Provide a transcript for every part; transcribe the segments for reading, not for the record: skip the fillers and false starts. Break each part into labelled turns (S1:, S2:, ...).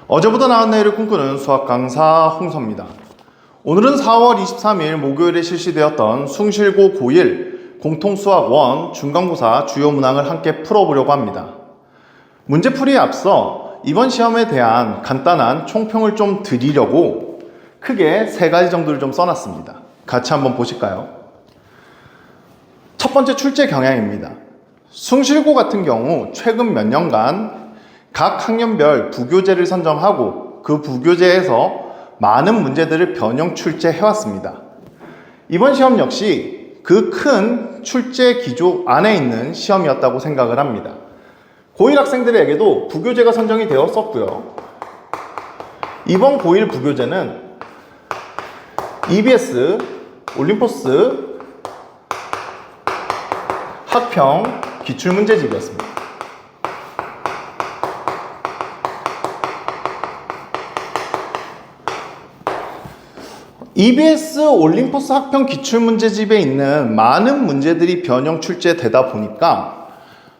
S1: 어제보다 나은 내일을 꿈꾸는 수학 강사 홍서입니다. 오늘은 4월 23일 목요일에 실시되었던 숭실고 고1 공통수학 1 중간고사 주요 문항을 함께 풀어보려고 합니다. 문제풀이에 앞서 이번 시험에 대한 간단한 총평을 좀 드리려고 크게 3가지 정도를 좀 써놨습니다. 같이 한번 보실까요? 첫 번째 출제 경향입니다. 숭실고 같은 경우 최근 몇 년간 각 학년별 부교재를 선정하고 그 부교재에서 많은 문제들을 변형 출제해왔습니다. 이번 시험 역시 그 큰 출제 기조 안에 있는 시험이었다고 생각을 합니다. 고1 학생들에게도 부교재가 선정이 되었었고요. 이번 고1 부교재는 EBS, 올림포스, 학평, 기출문제집이었습니다. EBS 올림포스 학평 기출문제집에 있는 많은 문제들이 변형 출제되다 보니까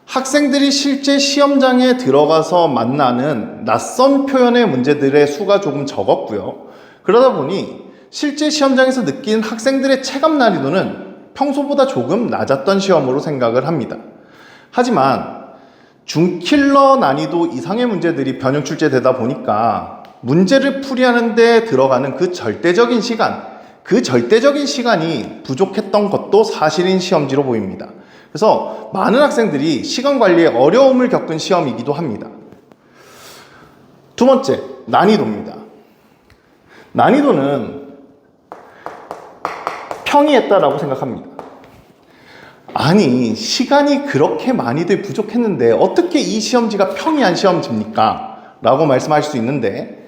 S1: 학생들이 실제 시험장에 들어가서 만나는 낯선 표현의 문제들의 수가 조금 적었고요. 그러다 보니 실제 시험장에서 느낀 학생들의 체감 난이도는 평소보다 조금 낮았던 시험으로 생각을 합니다. 하지만 중킬러 난이도 이상의 문제들이 변형 출제되다 보니까 문제를 풀이하는 데 들어가는 그 절대적인 시간이 부족했던 것도 사실인 시험지로 보입니다. 그래서 많은 학생들이 시간 관리에 어려움을 겪은 시험이기도 합니다. 두 번째, 난이도입니다. 난이도는 평이했다라고 생각합니다. 아니, 시간이 그렇게 많이들 부족했는데 어떻게 이 시험지가 평이한 시험지입니까? 라고 말씀하실 수 있는데,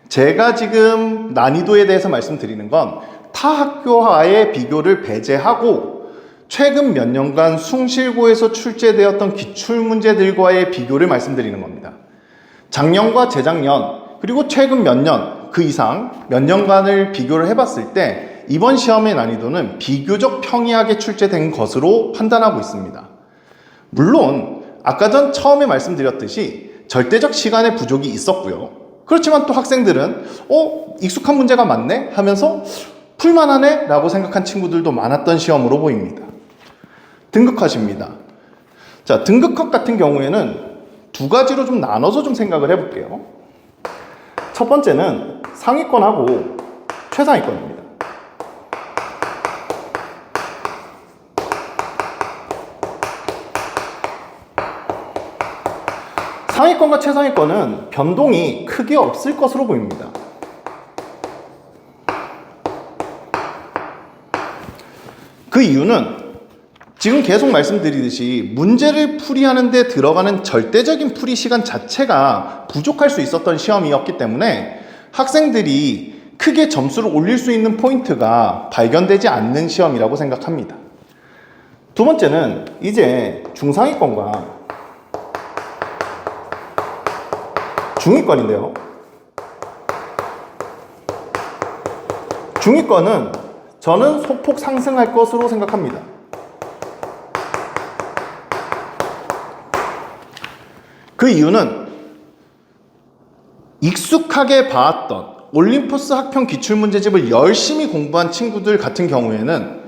S1: 제가 지금 난이도에 대해서 말씀드리는 건 타 학교와의 비교를 배제하고 최근 몇 년간 숭실고에서 출제되었던 기출문제들과의 비교를 말씀드리는 겁니다. 작년과 재작년, 그리고 최근 몇 년, 그 이상 몇 년간을 비교를 해봤을 때 이번 시험의 난이도는 비교적 평이하게 출제된 것으로 판단하고 있습니다. 물론 아까 전 처음에 말씀드렸듯이 절대적 시간의 부족이 있었고요. 그렇지만 또 학생들은 익숙한 문제가 많네? 하면서 풀만하네? 라고 생각한 친구들도 많았던 시험으로 보입니다. 등급컷입니다. 자, 등급컷 같은 경우에는 두 가지로 좀 나눠서 좀 생각을 해볼게요. 첫 번째는 상위권하고 최상위권입니다. 상위권과 최상위권은 변동이 크게 없을 것으로 보입니다. 그 이유는 지금 계속 말씀드리듯이 문제를 풀이하는 데 들어가는 절대적인 풀이 시간 자체가 부족할 수 있었던 시험이었기 때문에 학생들이 크게 점수를 올릴 수 있는 포인트가 발견되지 않는 시험이라고 생각합니다. 두 번째는 이제 중상위권과 중위권인데요. 중위권은 저는 소폭 상승할 것으로 생각합니다. 그 이유는 익숙하게 봐왔던 올림포스 학평 기출문제집을 열심히 공부한 친구들 같은 경우에는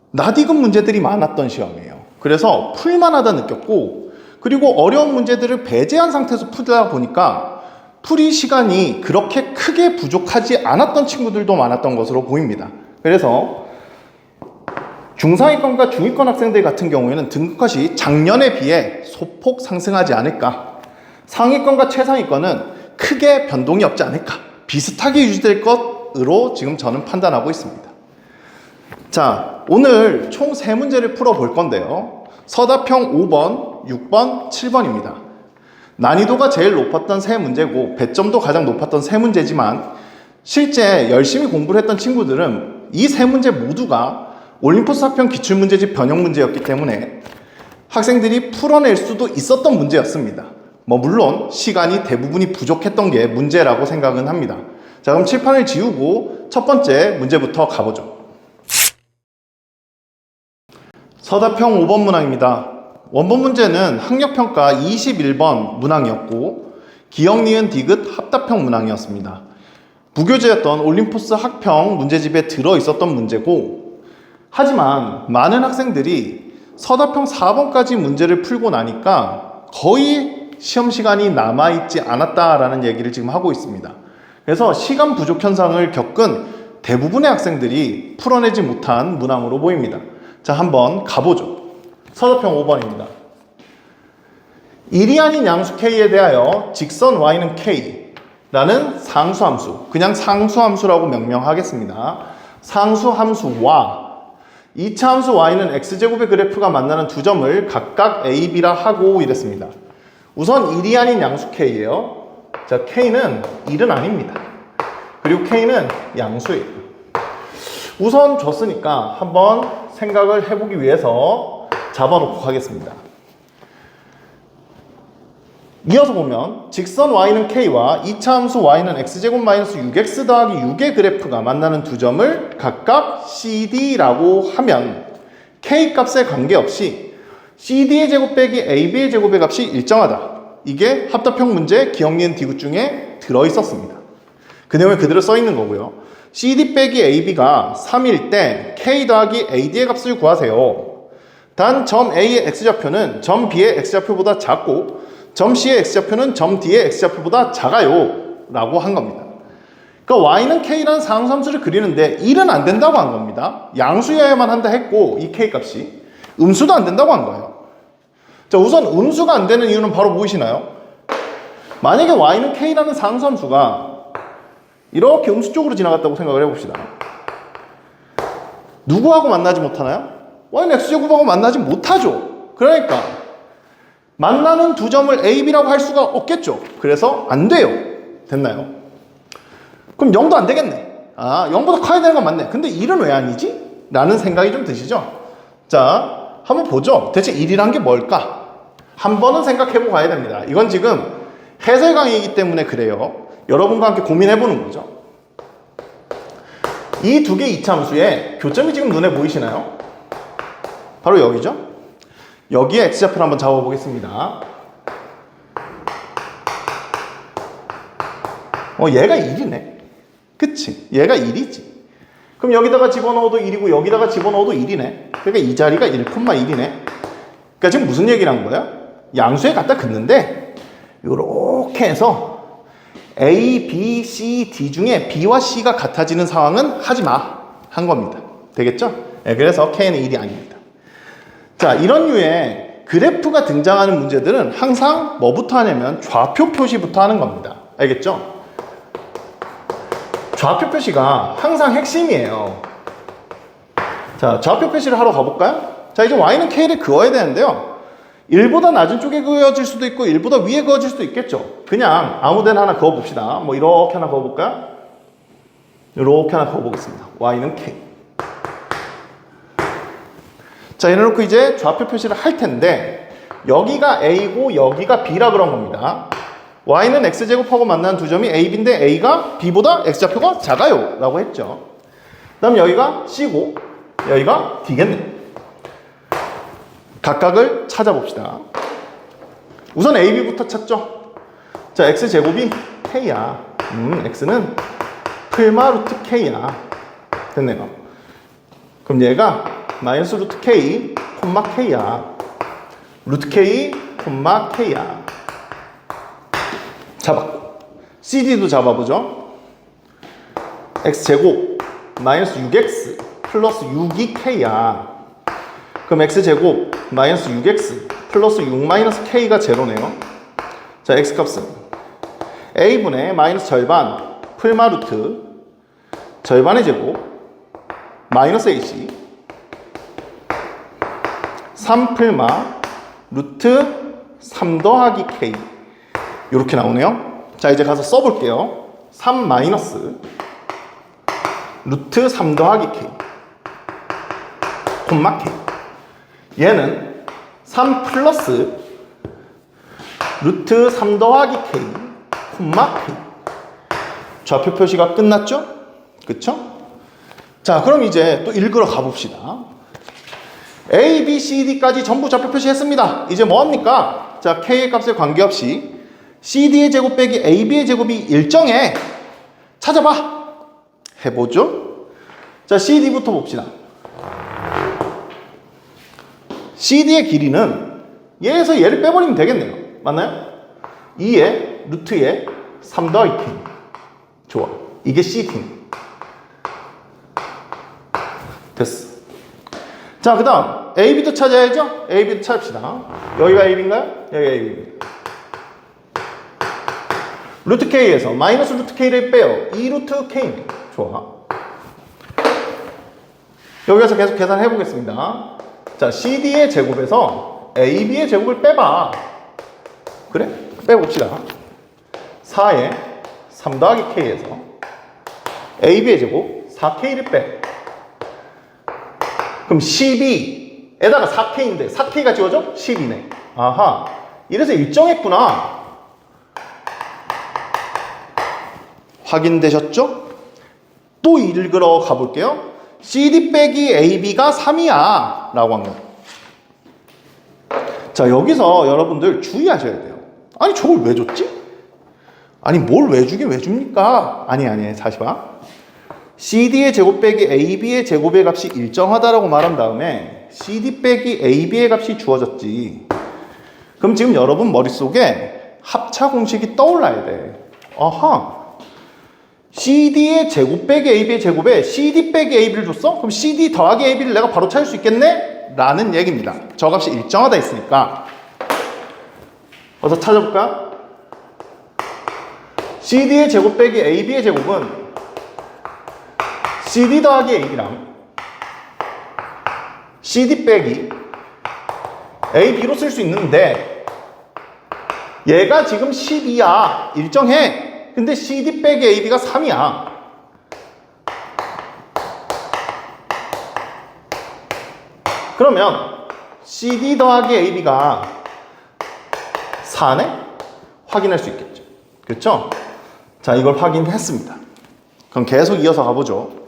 S1: 낯익은 문제들이 많았던 시험이에요. 그래서 풀만하다 느꼈고, 그리고 어려운 문제들을 배제한 상태에서 풀다 보니까 풀이 시간이 그렇게 크게 부족하지 않았던 친구들도 많았던 것으로 보입니다. 그래서 중상위권과 중위권 학생들 같은 경우에는 등급컷이 작년에 비해 소폭 상승하지 않을까, 상위권과 최상위권은 크게 변동이 없지 않을까, 비슷하게 유지될 것으로 지금 저는 판단하고 있습니다. 자, 오늘 총 3문제를 풀어볼 건데요. 서다평 5번, 6번, 7번입니다. 난이도가 제일 높았던 3문제고 배점도 가장 높았던 3문제지만 실제 열심히 공부를 했던 친구들은 이 3문제 모두가 올림포스 학평 기출문제집 변형 문제였기 때문에 학생들이 풀어낼 수도 있었던 문제였습니다. 물론 시간이 대부분이 부족했던 게 문제라고 생각은 합니다. 자, 그럼 칠판을 지우고 첫 번째 문제부터 가보죠. 서다평 5번 문항입니다. 원본 문제는 학력평가 21번 문항이었고 기역, 니은, 디귿 합답형 문항이었습니다. 무교재였던 올림포스 학평 문제집에 들어있었던 문제고, 하지만 많은 학생들이 서답형 4번까지 문제를 풀고 나니까 거의 시험 시간이 남아있지 않았다라는 얘기를 지금 하고 있습니다. 그래서 시간 부족 현상을 겪은 대부분의 학생들이 풀어내지 못한 문항으로 보입니다. 자, 한번 가보죠. 서답형 5번입니다. 1이 아닌 양수 k에 대하여 직선 y는 k라는 상수함수, 그냥 상수함수라고 명명하겠습니다. 상수함수와 2차 함수 y는 x제곱의 그래프가 만나는 두 점을 각각 a, b라 하고 이랬습니다. 우선 1이 아닌 양수 k예요. 자, k는 1은 아닙니다. 그리고 k는 양수예요. 우선 줬으니까 한번 생각을 해보기 위해서 잡아놓고 하겠습니다. 이어서 보면 직선 y는 k와 2차 함수 y는 x제곱 마이너스 6x 더하기 6의 그래프가 만나는 두 점을 각각 CD라고 하면 k 값에 관계없이 CD의 제곱 빼기 AB의 제곱의 값이 일정하다. 이게 합답형 문제 기역, 니은, 디귿 중에 들어있었습니다. 그 내용이 그대로 써있는 거고요. CD 빼기 AB가 3일 때 K 더하기 AD의 값을 구하세요. 단 점 A의 X좌표는 점 B의 X좌표보다 작고 점 C의 X좌표는 점 D의 X좌표보다 작아요 라고 한 겁니다. 그러니까 Y는 K라는 상수함수를 그리는데 1은 안 된다고 한 겁니다. 양수여야만 한다 했고 이 K 값이 음수도 안 된다고 한 거예요. 자, 우선 음수가 안 되는 이유는 바로 보이시나요? 만약에 Y는 K라는 상수함수가 이렇게 음수 쪽으로 지나갔다고 생각을 해봅시다. 누구하고 만나지 못하나요? Y는 X제곱하고 만나지 못하죠. 그러니까 만나는 두 점을 A, B라고 할 수가 없겠죠. 그래서 안 돼요. 됐나요? 그럼 0도 안 되겠네. 아, 0보다 커야 되는 건 맞네. 근데 1은 왜 아니지? 라는 생각이 좀 드시죠? 자, 한번 보죠. 대체 1이란 게 뭘까? 한 번은 생각해보고 가야 됩니다. 이건 지금 해설 강의이기 때문에 그래요. 여러분과 함께 고민해보는 거죠. 이 두 개의 이차함수의 교점이 지금 눈에 보이시나요? 바로 여기죠. 여기에 x좌표를 한번 잡아보겠습니다. 얘가 1이네. 그치? 얘가 1이지. 그럼 여기다가 집어넣어도 1이고 여기다가 집어넣어도 1이네. 그러니까 이 자리가 1,1이네. 그러니까 지금 무슨 얘기를 한 거야? 양수에 갖다 긋는데 이렇게 해서 A, B, C, D 중에 B와 C가 같아지는 상황은 하지 마. 한 겁니다. 되겠죠? 네, 그래서 K는 1이 아닙니다. 자, 이런 류의 그래프가 등장하는 문제들은 항상 뭐부터 하냐면 좌표 표시부터 하는 겁니다. 알겠죠? 좌표 표시가 항상 핵심이에요. 자, 좌표 표시를 하러 가볼까요? 자, 이제 Y는 K를 그어야 되는데요. 1보다 낮은 쪽에 그어질 수도 있고 1보다 위에 그어질 수도 있겠죠. 그냥 아무 데나 하나 그어봅시다. 뭐 이렇게 하나 그어볼까요? 이렇게 하나 그어보겠습니다. Y는 K. 자, 이래놓고 이제 좌표 표시를 할 텐데 여기가 A고 여기가 B라 그런 겁니다. Y는 X제곱하고 만나는 두 점이 A, B인데 A가 B보다 X좌표가 작아요 라고 했죠. 그 다음 여기가 C고 여기가 D겠네. 각각을 찾아봅시다. 우선 A, B부터 찾죠. 자, X제곱이 K야. X는 풀마 루트 K야. 됐네요. 그럼 얘가 마이너스 루트 K, 콤마 K야. 루트 K, 콤마 K야. 잡았고. CD도 잡아보죠. X제곱, 마이너스 6X, 플러스 6이 K야. 그럼 X제곱, 마이너스 6X, 플러스 6 마이너스 K가 제로네요. 자, X값은 A분의 마이너스 절반, 풀마 루트, 절반의 제곱, 마이너스 AC, 3풀마 루트 3 더하기 K 이렇게 나오네요. 자, 이제 가서 써볼게요. 3 마이너스 루트 3 더하기 K 콤마 K. 얘는 3 플러스 루트 3 더하기 K 콤마 K. 좌표 표시가 끝났죠? 그쵸? 자, 그럼 이제 또 읽으러 가봅시다. A, B, C, D까지 전부 좌표 표시했습니다. 이제 뭐합니까? 자, K의 값에 관계없이 CD의 제곱 빼기 AB의 제곱이 일정해. 찾아봐. 해보죠. 자, CD부터 봅시다. CD의 길이는 얘에서 얘를 빼버리면 되겠네요. 맞나요? 2에 루트에 3 더하기 K. 좋아. 이게 CD. 됐어. 자, 그 다음 AB도 찾아야죠? AB도 찾읍시다. 여기가 AB인가요? 여기가 AB입니다. 루트 K에서 마이너스 루트 K를 빼요. 2 루트 K입니다. 좋아. 여기서 계속 계산해 보겠습니다. 자, CD의 제곱에서 AB의 제곱을 빼봐. 그래? 빼봅시다. 4에 3 더하기 K에서 AB의 제곱 4K를 빼. 그럼 12에다가 4K인데 4K가 지워져? 12네. 아하. 이래서 일정했구나. 확인되셨죠? 또 읽으러 가볼게요. CD 빼기 AB가 3이야 라고 한 거예요. 자, 여기서 여러분들 주의하셔야 돼요. 아니, 저걸 왜 줬지? 아니, 뭘 왜 주긴 왜 줍니까? 아니, 다시 봐. CD의 제곱 빼기 AB의 제곱의 값이 일정하다라고 말한 다음에 CD 빼기 AB의 값이 주어졌지. 그럼 지금 여러분 머릿속에 합차 공식이 떠올라야 돼. 아하. CD의 제곱 빼기 AB의 제곱에 CD 빼기 AB를 줬어? 그럼 CD 더하기 AB를 내가 바로 찾을 수 있겠네? 라는 얘기입니다. 저 값이 일정하다 했으니까. 어서 찾아볼까? CD의 제곱 빼기 AB의 제곱은 CD 더하기 AB랑 CD 빼기 AB로 쓸 수 있는데 얘가 지금 12야. 일정해. 근데 CD 빼기 AB가 3이야. 그러면 CD 더하기 AB가 4네? 확인할 수 있겠죠. 그렇죠? 자, 이걸 확인했습니다. 그럼 계속 이어서 가보죠.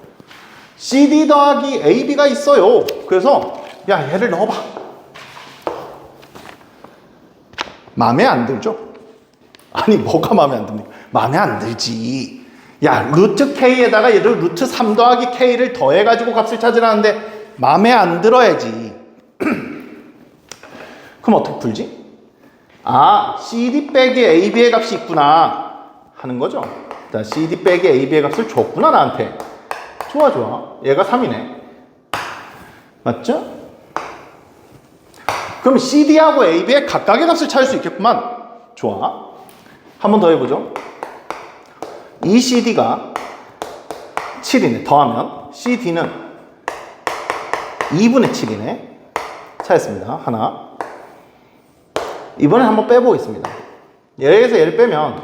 S1: CD 더하기 AB가 있어요. 그래서 야, 얘를 넣어봐. 마음에 안 들죠? 아니, 뭐가 마음에 안 듭니까? 마음에 안 들지. 야, 루트 K에다가 얘를 루트 3 더하기 K를 더해가지고 값을 찾으라는데 마음에 안 들어야지. 그럼 어떻게 풀지? 아, CD 빼기 AB의 값이 있구나 하는 거죠. 자, CD 빼기 AB의 값을 줬구나 나한테. 좋아. 얘가 3이네. 맞죠? 그럼 CD하고 AB의 각각의 값을 찾을 수 있겠구만. 좋아. 한 번 더 해보죠. 이 CD가 7이네. 더하면 CD는 2분의 7이네. 찾았습니다. 하나. 이번엔 한번 빼보겠습니다. 얘에서 얘를 빼면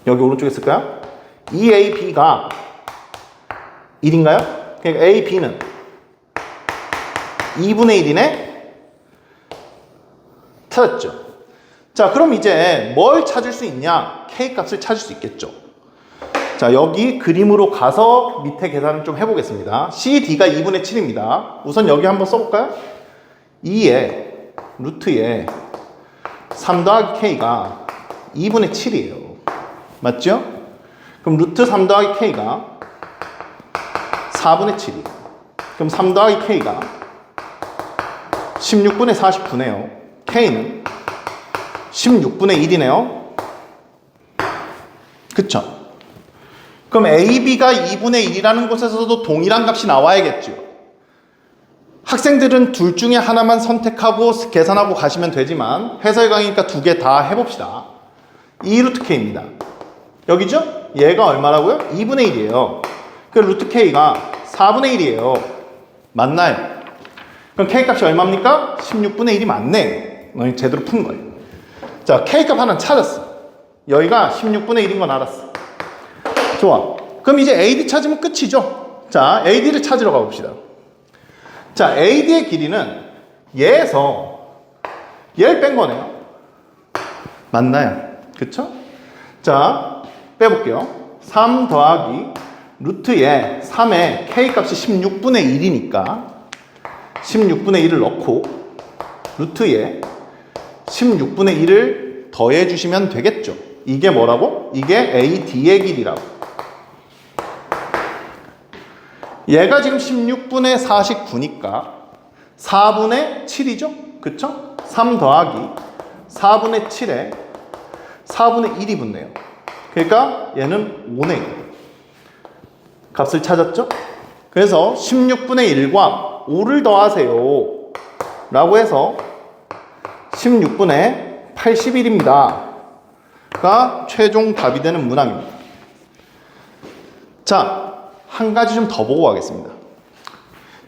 S1: 여기 오른쪽에 있을까요? EAB가 1인가요? 그러니까 AB는 2분의 1이네. 찾았죠? 자, 그럼 이제 뭘 찾을 수 있냐? K 값을 찾을 수 있겠죠. 자, 여기 그림으로 가서 밑에 계산을 좀 해보겠습니다. CD가 2분의 7입니다. 우선 여기 한번 써볼까요? 2에 루트에 3 더하기 K가 2분의 7이에요. 맞죠? 그럼 루트 3 더하기 K가 4분의 7이에요. 그럼 3 더하기 K가 16분의 49네요. K는 16분의 1이네요. 그쵸? 그럼 AB가 2분의 1이라는 곳에서도 동일한 값이 나와야겠죠. 학생들은 둘 중에 하나만 선택하고 계산하고 가시면 되지만 해설 강의니까 두 개 다 해봅시다. 2 루트 K입니다. 여기죠? 얘가 얼마라고요? 2분의 1이에요. 그 루트 K가 4분의 1이에요. 맞나요? 그럼 K 값이 얼마입니까? 16분의 1이 맞네. 너희 제대로 푼 거예요. 자, K 값 하나 찾았어. 여기가 16분의 1인 건 알았어. 좋아. 그럼 이제 AD 찾으면 끝이죠. 자, AD를 찾으러 가봅시다. 자, AD의 길이는 얘에서 얘를 뺀 거네요. 맞나요? 그쵸? 자, 빼볼게요. 3 더하기 루트에 3에 K값이 16분의 1이니까 16분의 1을 넣고 루트에 16분의 1을 더해 주시면 되겠죠. 이게 뭐라고? 이게 AD의 길이라고. 얘가 지금 16분의 49니까 4분의 7이죠? 그쵸? 3 더하기 4분의 7에 4분의 1이 붙네요. 그러니까 얘는 5네. 값을 찾았죠? 그래서 16분의 1과 5를 더하세요 라고 해서 16분의 81입니다 가 최종 답이 되는 문항입니다. 자, 한 가지 좀 더 보고 가겠습니다.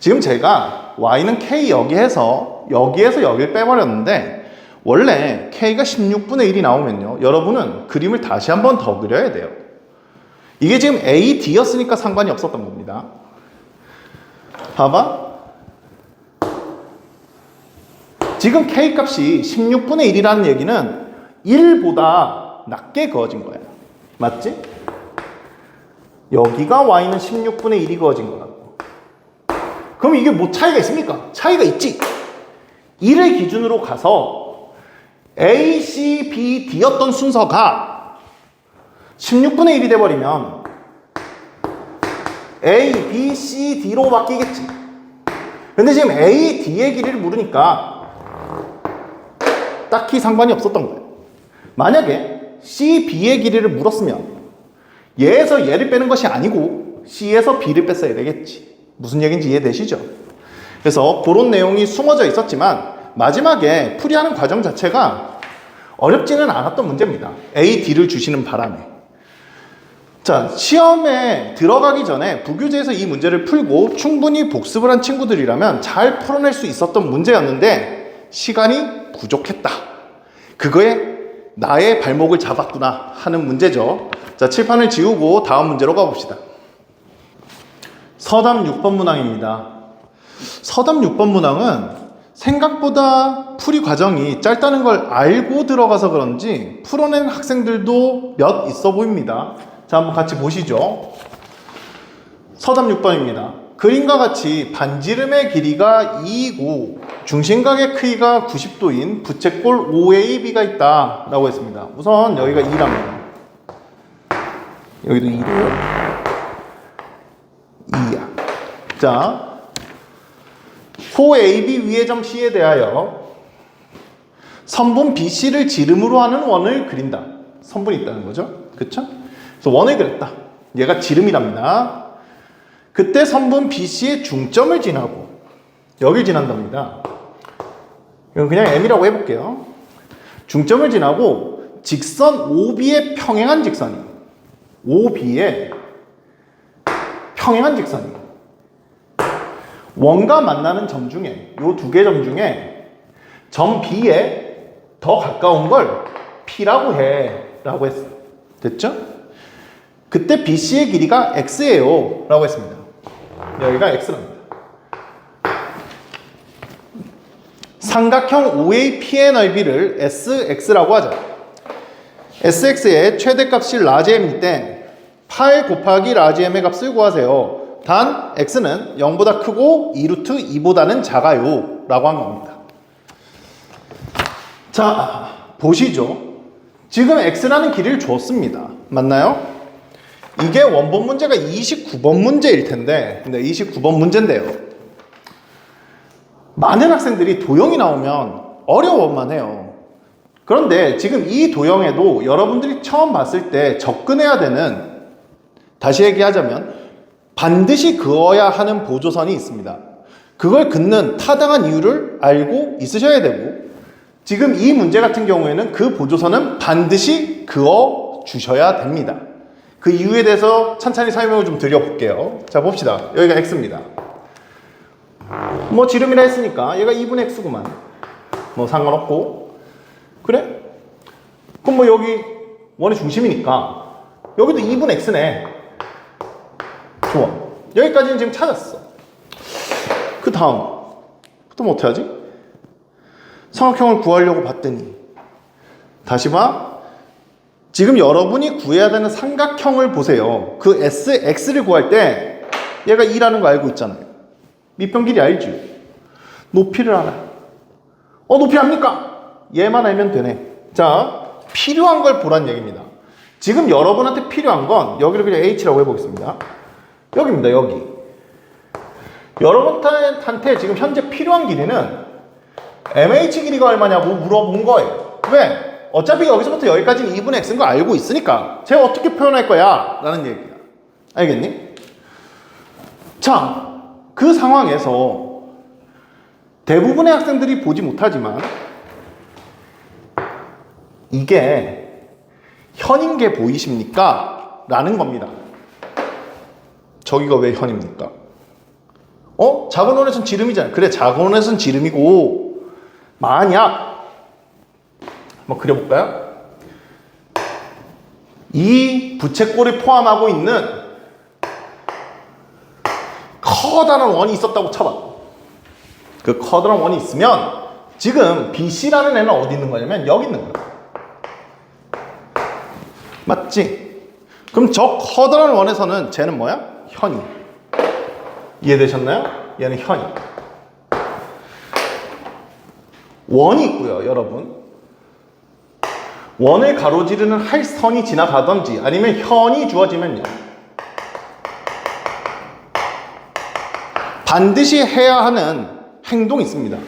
S1: 지금 제가 y는 k 여기에서 여기를 빼버렸는데 원래 k가 16분의 1이 나오면요, 여러분은 그림을 다시 한 번 더 그려야 돼요. 이게 지금 AD였으니까 상관이 없었던 겁니다. 봐봐. 지금 K값이 16분의 1이라는 얘기는 1보다 낮게 그어진 거야. 맞지? 여기가 Y는 16분의 1이 그어진 거라고. 그럼 이게 뭐 차이가 있습니까? 차이가 있지. 1을 기준으로 가서 A, C, B, D였던 순서가 16분의 1이 돼버리면 A, B, C, D로 바뀌겠지. 근데 지금 A, D의 길이를 물으니까 딱히 상관이 없었던 거예요. 만약에 C, B의 길이를 물었으면 얘에서 얘를 빼는 것이 아니고 C에서 B를 뺐어야 되겠지. 무슨 얘기인지 이해되시죠? 그래서 그런 내용이 숨어져 있었지만 마지막에 풀이하는 과정 자체가 어렵지는 않았던 문제입니다. A, D를 주시는 바람에. 자, 시험에 들어가기 전에 부교재에서 이 문제를 풀고 충분히 복습을 한 친구들이라면 잘 풀어낼 수 있었던 문제였는데 시간이 부족했다. 그거에 나의 발목을 잡았구나 하는 문제죠. 자, 칠판을 지우고 다음 문제로 가봅시다. 서담 6번 문항입니다. 서담 6번 문항은 생각보다 풀이 과정이 짧다는 걸 알고 들어가서 그런지 풀어낸 학생들도 몇 있어 보입니다. 자, 한번 같이 보시죠. 서담 6번입니다. 그림과 같이 반지름의 길이가 2이고 중심각의 크기가 90도인 부채꼴 OAB가 있다 라고 했습니다. 우선 여기가 2라면 여기도 2래요. 2야. 자, 호 AB 위의 점 C에 대하여 선분 BC를 지름으로 하는 원을 그린다. 선분이 있다는 거죠. 그쵸? 그래서 원을 그렸다. 얘가 지름이랍니다. 그때 선분 BC의 중점을 지나고 여길 지난답니다. 이건 그냥 M이라고 해볼게요. 중점을 지나고 직선 OB에 평행한 직선이 OB에 평행한 직선이 원과 만나는 점 중에 요 두 개 점 중에 점 B에 더 가까운 걸 P라고 해 라고 했어요. 됐죠? 그때 BC의 길이가 X예요 라고 했습니다. 여기가 X랍니다. 삼각형 OAP의 넓이를 SX라고 하자. SX의 최대값이 라지 M일 때 8 곱하기 라지 M의 값을 구하세요. 단 X는 0보다 크고 2루트 2보다는 작아요 라고 한 겁니다. 자, 보시죠. 지금 X라는 길이를 줬습니다. 맞나요? 이게 원본 문제가 29번 문제일 텐데, 근데 29번 문제인데요. 많은 학생들이 도형이 나오면 어려워만 해요. 그런데 지금 이 도형에도 여러분들이 처음 봤을 때 접근해야 되는, 다시 얘기하자면 반드시 그어야 하는 보조선이 있습니다. 그걸 긋는 타당한 이유를 알고 있으셔야 되고, 지금 이 문제 같은 경우에는 그 보조선은 반드시 그어 주셔야 됩니다. 그 이유에 대해서 찬찬히 설명을 좀 드려볼게요. 자, 봅시다. 여기가 X입니다. 뭐 지름이라 했으니까 얘가 2분의 X구만. 뭐 상관없고. 그래? 그럼 뭐 여기 원의 중심이니까 여기도 2분의 X네. 좋아. 여기까지는 지금 찾았어. 그 다음 또 뭐 어떻게 하지? 삼각형을 구하려고 봤더니 다시 봐. 지금 여러분이 구해야 되는 삼각형을 보세요. 그 SX를 구할 때 얘가 2라는 거 알고 있잖아요. 밑변 길이 알지? 높이를 알아. 높이 압니까? 얘만 알면 되네. 자, 필요한 걸 보란 얘기입니다. 지금 여러분한테 필요한 건 여기를 그냥 h라고 해보겠습니다. 여기입니다. 여기. 여러분한테 지금 현재 필요한 길이는 mh 길이가 얼마냐고 물어본 거예요. 왜? 어차피 여기서부터 여기까지는 2분의 x인 거 알고 있으니까 제가 어떻게 표현할 거야? 라는 얘기야. 알겠니? 자, 그 상황에서 대부분의 학생들이 보지 못하지만 이게 현인 게 보이십니까? 라는 겁니다. 저기가 왜 현입니까? 작은 원에선 지름이잖아요. 그래, 작은 원에선 지름이고 만약 한번 그려볼까요? 이 부채꼴을 포함하고 있는 커다란 원이 있었다고 쳐봐. 그 커다란 원이 있으면 지금 BC라는 애는 어디 있는 거냐면 여기 있는 거야. 맞지? 그럼 저 커다란 원에서는 쟤는 뭐야? 현이. 이해되셨나요? 얘는 현이. 원이 있고요, 여러분. 원을 가로지르는 할선이 지나가든지 아니면 현이 주어지면요, 반드시 해야 하는 행동이 있습니다.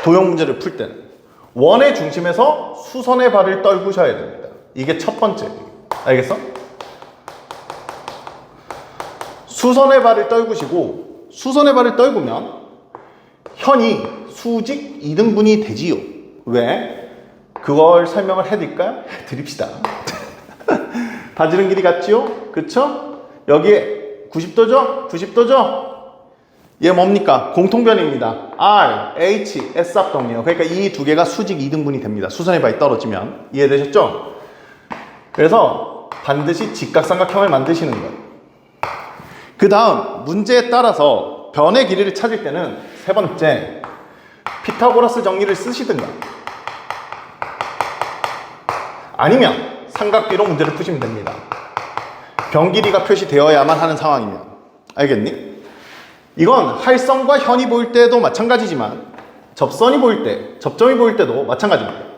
S1: 도형 문제를 풀 때는 원의 중심에서 수선의 발을 떨구셔야 됩니다. 이게 첫 번째. 알겠어? 수선의 발을 떨구시고, 수선의 발을 떨구면 현이 수직 2등분이 되지요. 왜? 그걸 설명을 해드릴까요? 드립시다. 바지름 길이 같지요? 그쵸? 여기에 90도죠? 90도죠? 얘 뭡니까? 공통변입니다. R, H, S 합동이에요. 그러니까 이 두 개가 수직 2등분이 됩니다. 수선의 발이 떨어지면. 이해되셨죠? 그래서 반드시 직각삼각형을 만드시는 거예요. 그 다음 문제에 따라서 변의 길이를 찾을 때는 세 번째, 피타고라스 정리를 쓰시든가 아니면 삼각비로 문제를 푸시면 됩니다. 변 길이가 표시되어야만 하는 상황이면. 알겠니? 이건 할선과 현이 보일 때도 마찬가지지만 접선이 보일 때, 접점이 보일 때도 마찬가지입니다.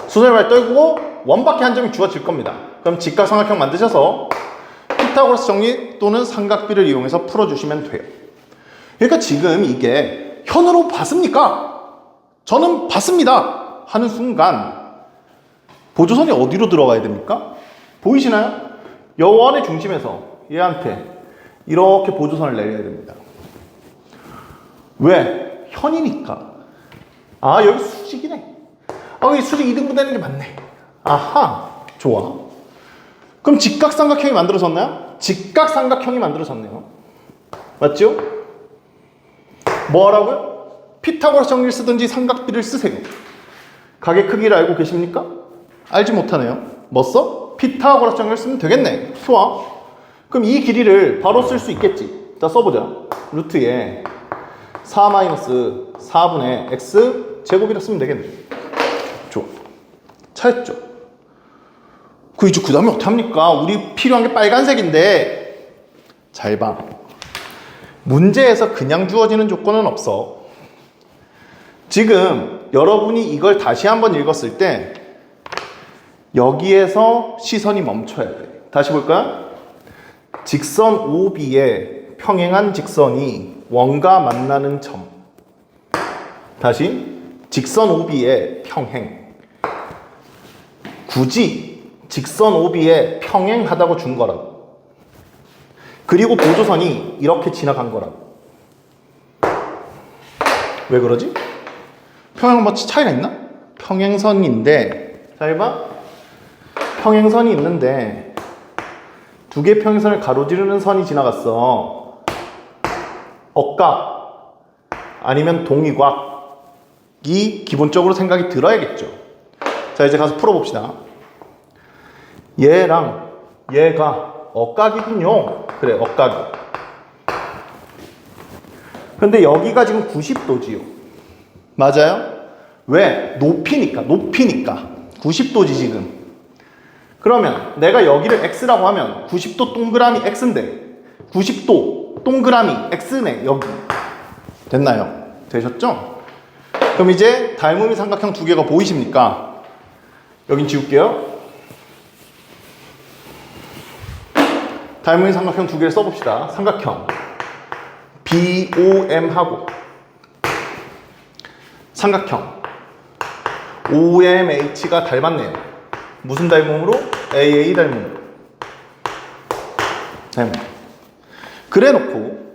S1: 수선의 발 떨구고 원밖에 한 점이 주어질 겁니다. 그럼 직각삼각형 만드셔서 피타고라스 정리 또는 삼각비를 이용해서 풀어주시면 돼요. 그러니까 지금 이게 현으로 봤습니까? 저는 봤습니다 하는 순간 보조선이 어디로 들어가야 됩니까? 보이시나요? 여원의 중심에서 얘한테 이렇게 보조선을 내려야 됩니다. 왜? 현이니까. 아, 여기 수직이네. 아, 여기 수직 2등분 되는 게 맞네. 아하, 좋아. 그럼 직각삼각형이 만들어졌나요? 직각삼각형이 만들어졌네요. 맞죠? 뭐라고요? 피타고라스 정리를 쓰든지 삼각비를 쓰세요. 가게 크기를 알고 계십니까? 알지 못하네요. 뭐 써? 피타고라스 정리를 쓰면 되겠네. 좋아. 그럼 이 길이를 바로 쓸 수 있겠지. 자, 써보자. 루트에 4-4분의 x 제곱이라 쓰면 되겠네. 좋아. 찾았죠? 그 다음에 어떻게 합니까? 우리 필요한 게 빨간색인데. 잘 봐. 문제에서 그냥 주어지는 조건은 없어. 지금 여러분이 이걸 다시 한번 읽었을 때 여기에서 시선이 멈춰야 돼. 다시 볼까요? 직선 OB에 평행한 직선이 원과 만나는 점. 다시 직선 OB에 평행. 굳이 직선 OB에 평행하다고 준 거라고. 그리고 보조선이 이렇게 지나간 거라고. 왜 그러지? 평행 뭐 차이가 있나? 평행선인데, 잘 봐. 평행선이 있는데 두 개의 평행선을 가로지르는 선이 지나갔어. 억각 아니면 동위곽이 기본적으로 생각이 들어야겠죠. 자, 이제 가서 풀어봅시다. 얘랑 얘가 억각이군요. 그래, 억각이. 근데 여기가 지금 90도지요. 맞아요? 왜? 높이니까. 90도지 지금. 그러면 내가 여기를 x라고 하면 90도 동그라미 x인데 90도 동그라미 x네. 여기. 됐나요? 되셨죠? 그럼 이제 닮음이 삼각형 두 개가 보이십니까? 여긴 지울게요. 닮은 삼각형 두 개를 써봅시다. 삼각형 BOM하고 삼각형 OMH가 닮았네요. 무슨 닮음으로? AA 닮음으로. 그래 놓고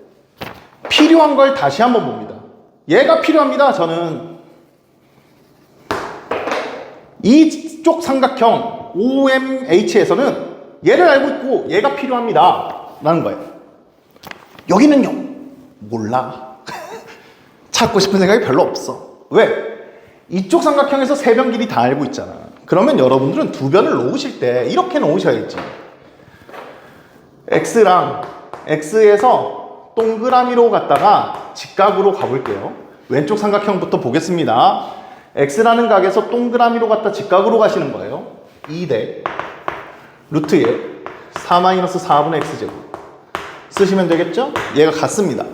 S1: 필요한 걸 다시 한번 봅니다. 얘가 필요합니다. 저는 이쪽 삼각형 OMH에서는 얘를 알고 있고 얘가 필요합니다 라는 거예요. 여기는요? 몰라. 찾고 싶은 생각이 별로 없어. 왜? 이쪽 삼각형에서 세 변 길이 다 알고 있잖아. 그러면 여러분들은 두 변을 놓으실 때 이렇게 놓으셔야지. X랑 X에서 동그라미로 갔다가 직각으로 가볼게요. 왼쪽 삼각형부터 보겠습니다. X라는 각에서 동그라미로 갔다 직각으로 가시는 거예요. 2대 루트에 4-4분의 X제곱 쓰시면 되겠죠? 얘가 같습니다.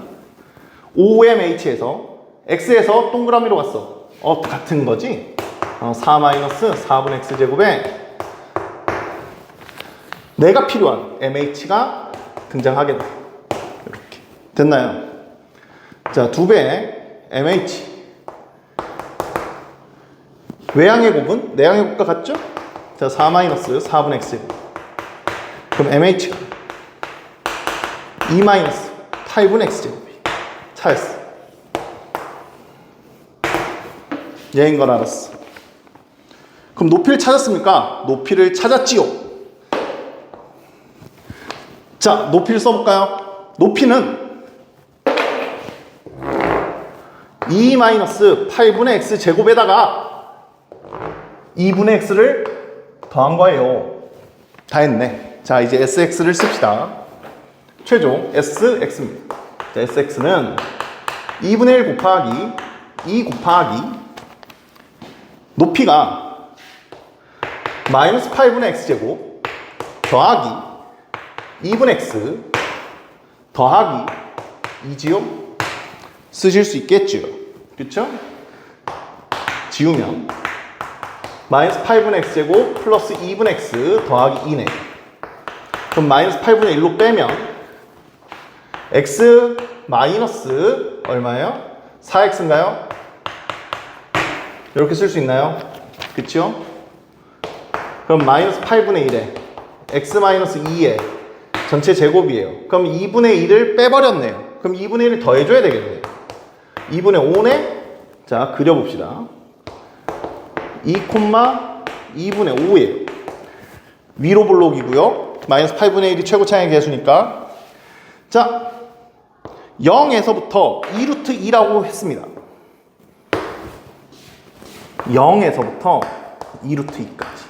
S1: OMH에서 X에서 동그라미로 갔어. 같은 거지? 4-4분의 X제곱에 내가 필요한 MH가 등장하게 돼. 이렇게. 됐나요? 자, 2배의 MH. 외항의 곱은 내항의 곱과 같죠? 자, 4-4분의 X제곱. 그럼 MH가 2-8분의 X제곱이 차였어. 얘인 걸 알았어. 그럼 높이를 찾았습니까? 높이를 찾았지요. 자, 높이를 써볼까요? 높이는 2-8분의 X제곱에다가 2분의 X를 더한 거예요. 다 했네. 자, 이제 SX를 씁시다. 최종 SX입니다. 자, SX는 2분의 1 곱하기 2 곱하기 높이가 -8분의 X제곱 더하기 2분의 X 더하기 2지요? 쓰실 수 있겠지요? 그쵸? 지우면 -8분의 X제곱 플러스 2분의 X 더하기 2네. 그럼 -8분의 1로 빼면 X 마이너스 얼마예요? 4X인가요? 이렇게 쓸 수 있나요? 그쵸? 그럼 -8분의 1에 X-2에 전체 제곱이에요. 그럼 2분의 1을 빼버렸네요. 그럼 2분의 1을 더해줘야 되겠네요. 2분의 5네? 자, 그려봅시다. 2,2분의 5예요. 위로 블록이고요. -8분의 1이 최고차의 개수니까. 자, 0에서부터 2루트 2라고 했습니다. 0에서부터 2루트 2까지.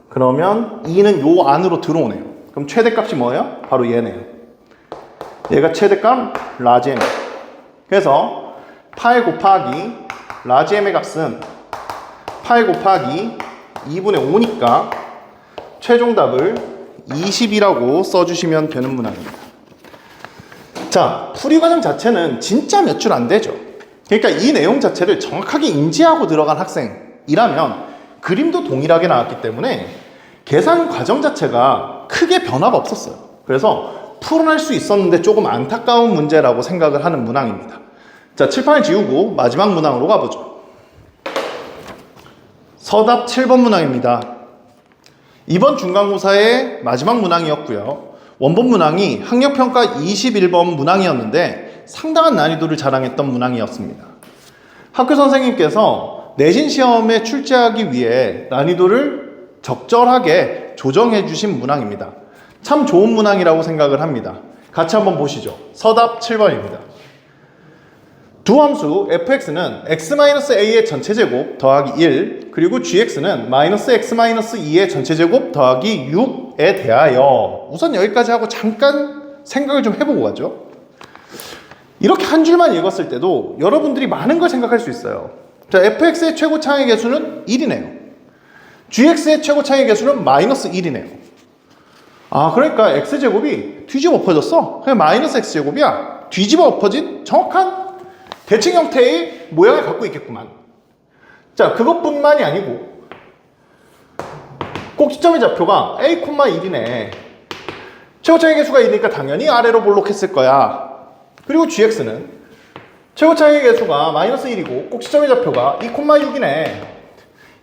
S1: 그러면 2는 요 안으로 들어오네요. 그럼 최대값이 뭐예요? 바로 얘네요. 얘가 최대값 라지 M. 그래서 8 곱하기 라지 M의 값은 8 곱하기 2분의 5니까 최종 답을 20이라고 써주시면 되는 문항입니다. 자, 풀이 과정 자체는 진짜 몇 줄 안 되죠. 그러니까 이 내용 자체를 정확하게 인지하고 들어간 학생이라면 그림도 동일하게 나왔기 때문에 계산 과정 자체가 크게 변화가 없었어요. 그래서 풀어낼 수 있었는데 조금 안타까운 문제라고 생각을 하는 문항입니다. 자, 칠판을 지우고 마지막 문항으로 가보죠. 서답 7번 문항입니다. 이번 중간고사의 마지막 문항이었고요. 원본 문항이 학력평가 21번 문항이었는데 상당한 난이도를 자랑했던 문항이었습니다. 학교 선생님께서 내신 시험에 출제하기 위해 난이도를 적절하게 조정해 주신 문항입니다. 참 좋은 문항이라고 생각을 합니다. 같이 한번 보시죠. 서답 7번입니다. 두 함수 fx는 x-a의 전체 제곱 더하기 1 그리고 gx는 -x-2의 전체 제곱 더하기 6에 대하여 우선 여기까지 하고 잠깐 생각을 좀 해보고 가죠. 이렇게 한 줄만 읽었을 때도 여러분들이 많은 걸 생각할 수 있어요. 자, fx의 최고차의 개수는 1이네요. gx의 최고차의 개수는 -1이네요. 아, 그러니까 x제곱이 뒤집어 엎어졌어. 그냥 -x제곱이야. 뒤집어 엎어진 정확한 대칭 형태의 모양을 갖고 있겠구만. 자, 그것뿐만이 아니고 꼭지점의 좌표가 a,1이네. 최고차의 개수가 1이니까 당연히 아래로 볼록했을 거야. 그리고 gx는 최고차의 개수가 마이너스 1이고 꼭지점의 좌표가 2,6이네.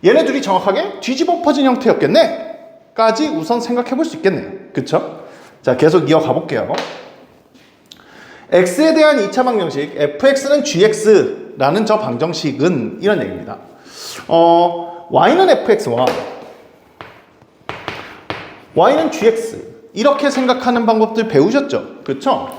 S1: 얘네 둘이 정확하게 뒤집어 엎어진 형태였겠네? 까지 우선 생각해 볼 수 있겠네요. 그쵸? 자, 계속 이어가 볼게요. x에 대한 2차 방정식 fx는 gx라는 저 방정식은 이런 얘기입니다. y는 fx와 y는 gx 이렇게 생각하는 방법들 배우셨죠? 그쵸?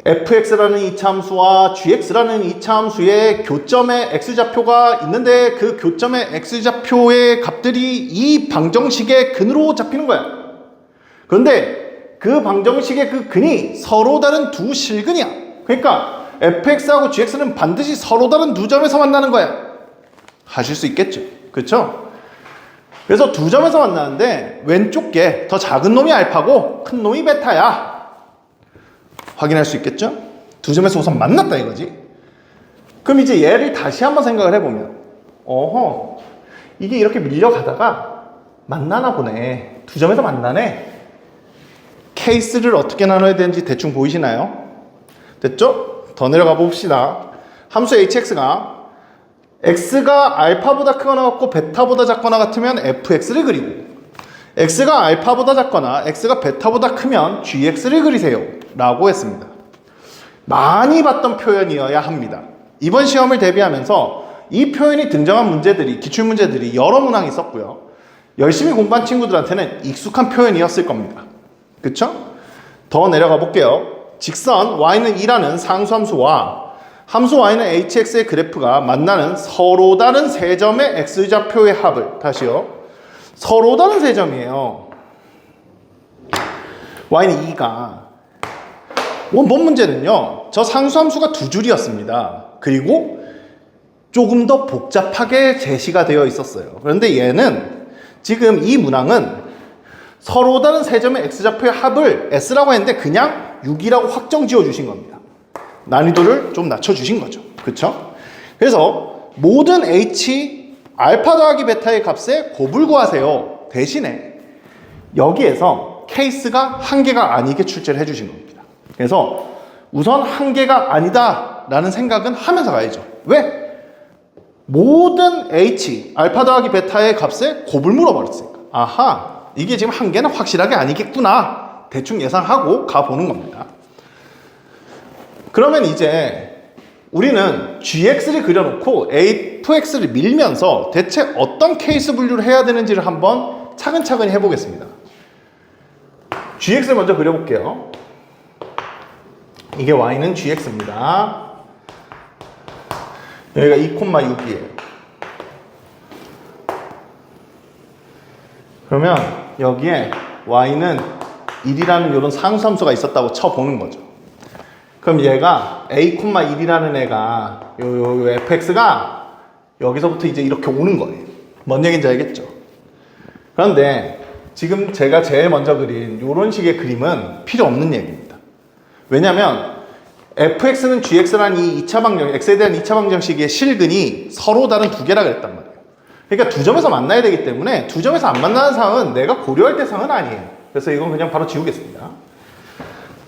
S1: fx라는 2차 함수와 gx라는 2차 함수의 교점의 x좌표가 있는데 그 교점의 x좌표의 값들이 이 방정식의 근으로 잡히는 거야. 그런데 그 방정식의 그 근이 서로 다른 두 실근이야. 그러니까 fx하고 gx는 반드시 서로 다른 두 점에서 만나는 거야. 하실 수 있겠죠? 그렇죠? 그래서 두 점에서 만나는데 왼쪽 게 더 작은 놈이 알파고 큰 놈이 베타야. 확인할 수 있겠죠? 두 점에서 우선 만났다 이거지. 그럼 이제 얘를 다시 한번 생각을 해보면 어허, 이게 이렇게 밀려가다가 만나나 보네. 두 점에서 만나네. 케이스를 어떻게 나눠야 되는지 대충 보이시나요? 됐죠? 더 내려가 봅시다. 함수 hx가 x가 알파보다 크거나 같고 베타보다 작거나 같으면 fx를 그리고 x가 알파보다 작거나 x가 베타보다 크면 gx를 그리세요 라고 했습니다. 많이 봤던 표현이어야 합니다. 이번 시험을 대비하면서 이 표현이 등장한 문제들이, 기출문제들이 여러 문항이 있었고요. 열심히 공부한 친구들한테는 익숙한 표현이었을 겁니다. 그쵸? 더 내려가 볼게요. 직선 y는 2라는 상수함수와 함수 y는 hx의 그래프가 만나는 서로 다른 세 점의 x좌표의 합을, 다시요. 서로 다른 세 점이에요. y는 2가 원본 문제는요, 저 상수함수가 두 줄이었습니다. 그리고 조금 더 복잡하게 제시가 되어 있었어요. 그런데 얘는 지금 이 문항은 서로 다른 세 점의 x좌표의 합을 s라고 했는데 그냥 6이라고 확정 지어 주신 겁니다. 난이도를 좀 낮춰 주신 거죠. 그쵸? 그래서 모든 h 알파 더하기 베타의 값에 곱을 구하세요. 대신에 여기에서 케이스가 한 개가 아니게 출제를 해 주신 겁니다. 그래서 우선 한 개가 아니다 라는 생각은 하면서 가야죠. 왜? 모든 h 알파 더하기 베타의 값에 곱을 물어버렸으니까. 아하, 이게 지금 한 개는 확실하게 아니겠구나 대충 예상하고 가보는 겁니다. 그러면 이제 우리는 gx를 그려놓고 fx를 밀면서 대체 어떤 케이스 분류를 해야 되는지를 한번 차근차근히 해보겠습니다. gx를 먼저 그려볼게요. 이게 y는 gx입니다. 여기가 2,6이에요. 그러면 여기에 y는 1이라는 이런 상수함수가 있었다고 쳐보는 거죠. 그럼 얘가 a,1이라는 애가 요 fx가 여기서부터 이제 이렇게 오는 거예요. 뭔 얘기인지 알겠죠? 그런데 지금 제가 제일 먼저 그린 이런 식의 그림은 필요 없는 얘기입니다. 왜냐면 fx는 gx라는 이 2차 방정식, x에 대한 2차 방정식의 실근이 서로 다른 두 개라 그랬단 말이에요. 그러니까 두 점에서 만나야 되기 때문에 두 점에서 안 만나는 상황은 내가 고려할 대상은 아니에요. 그래서 이건 그냥 바로 지우겠습니다.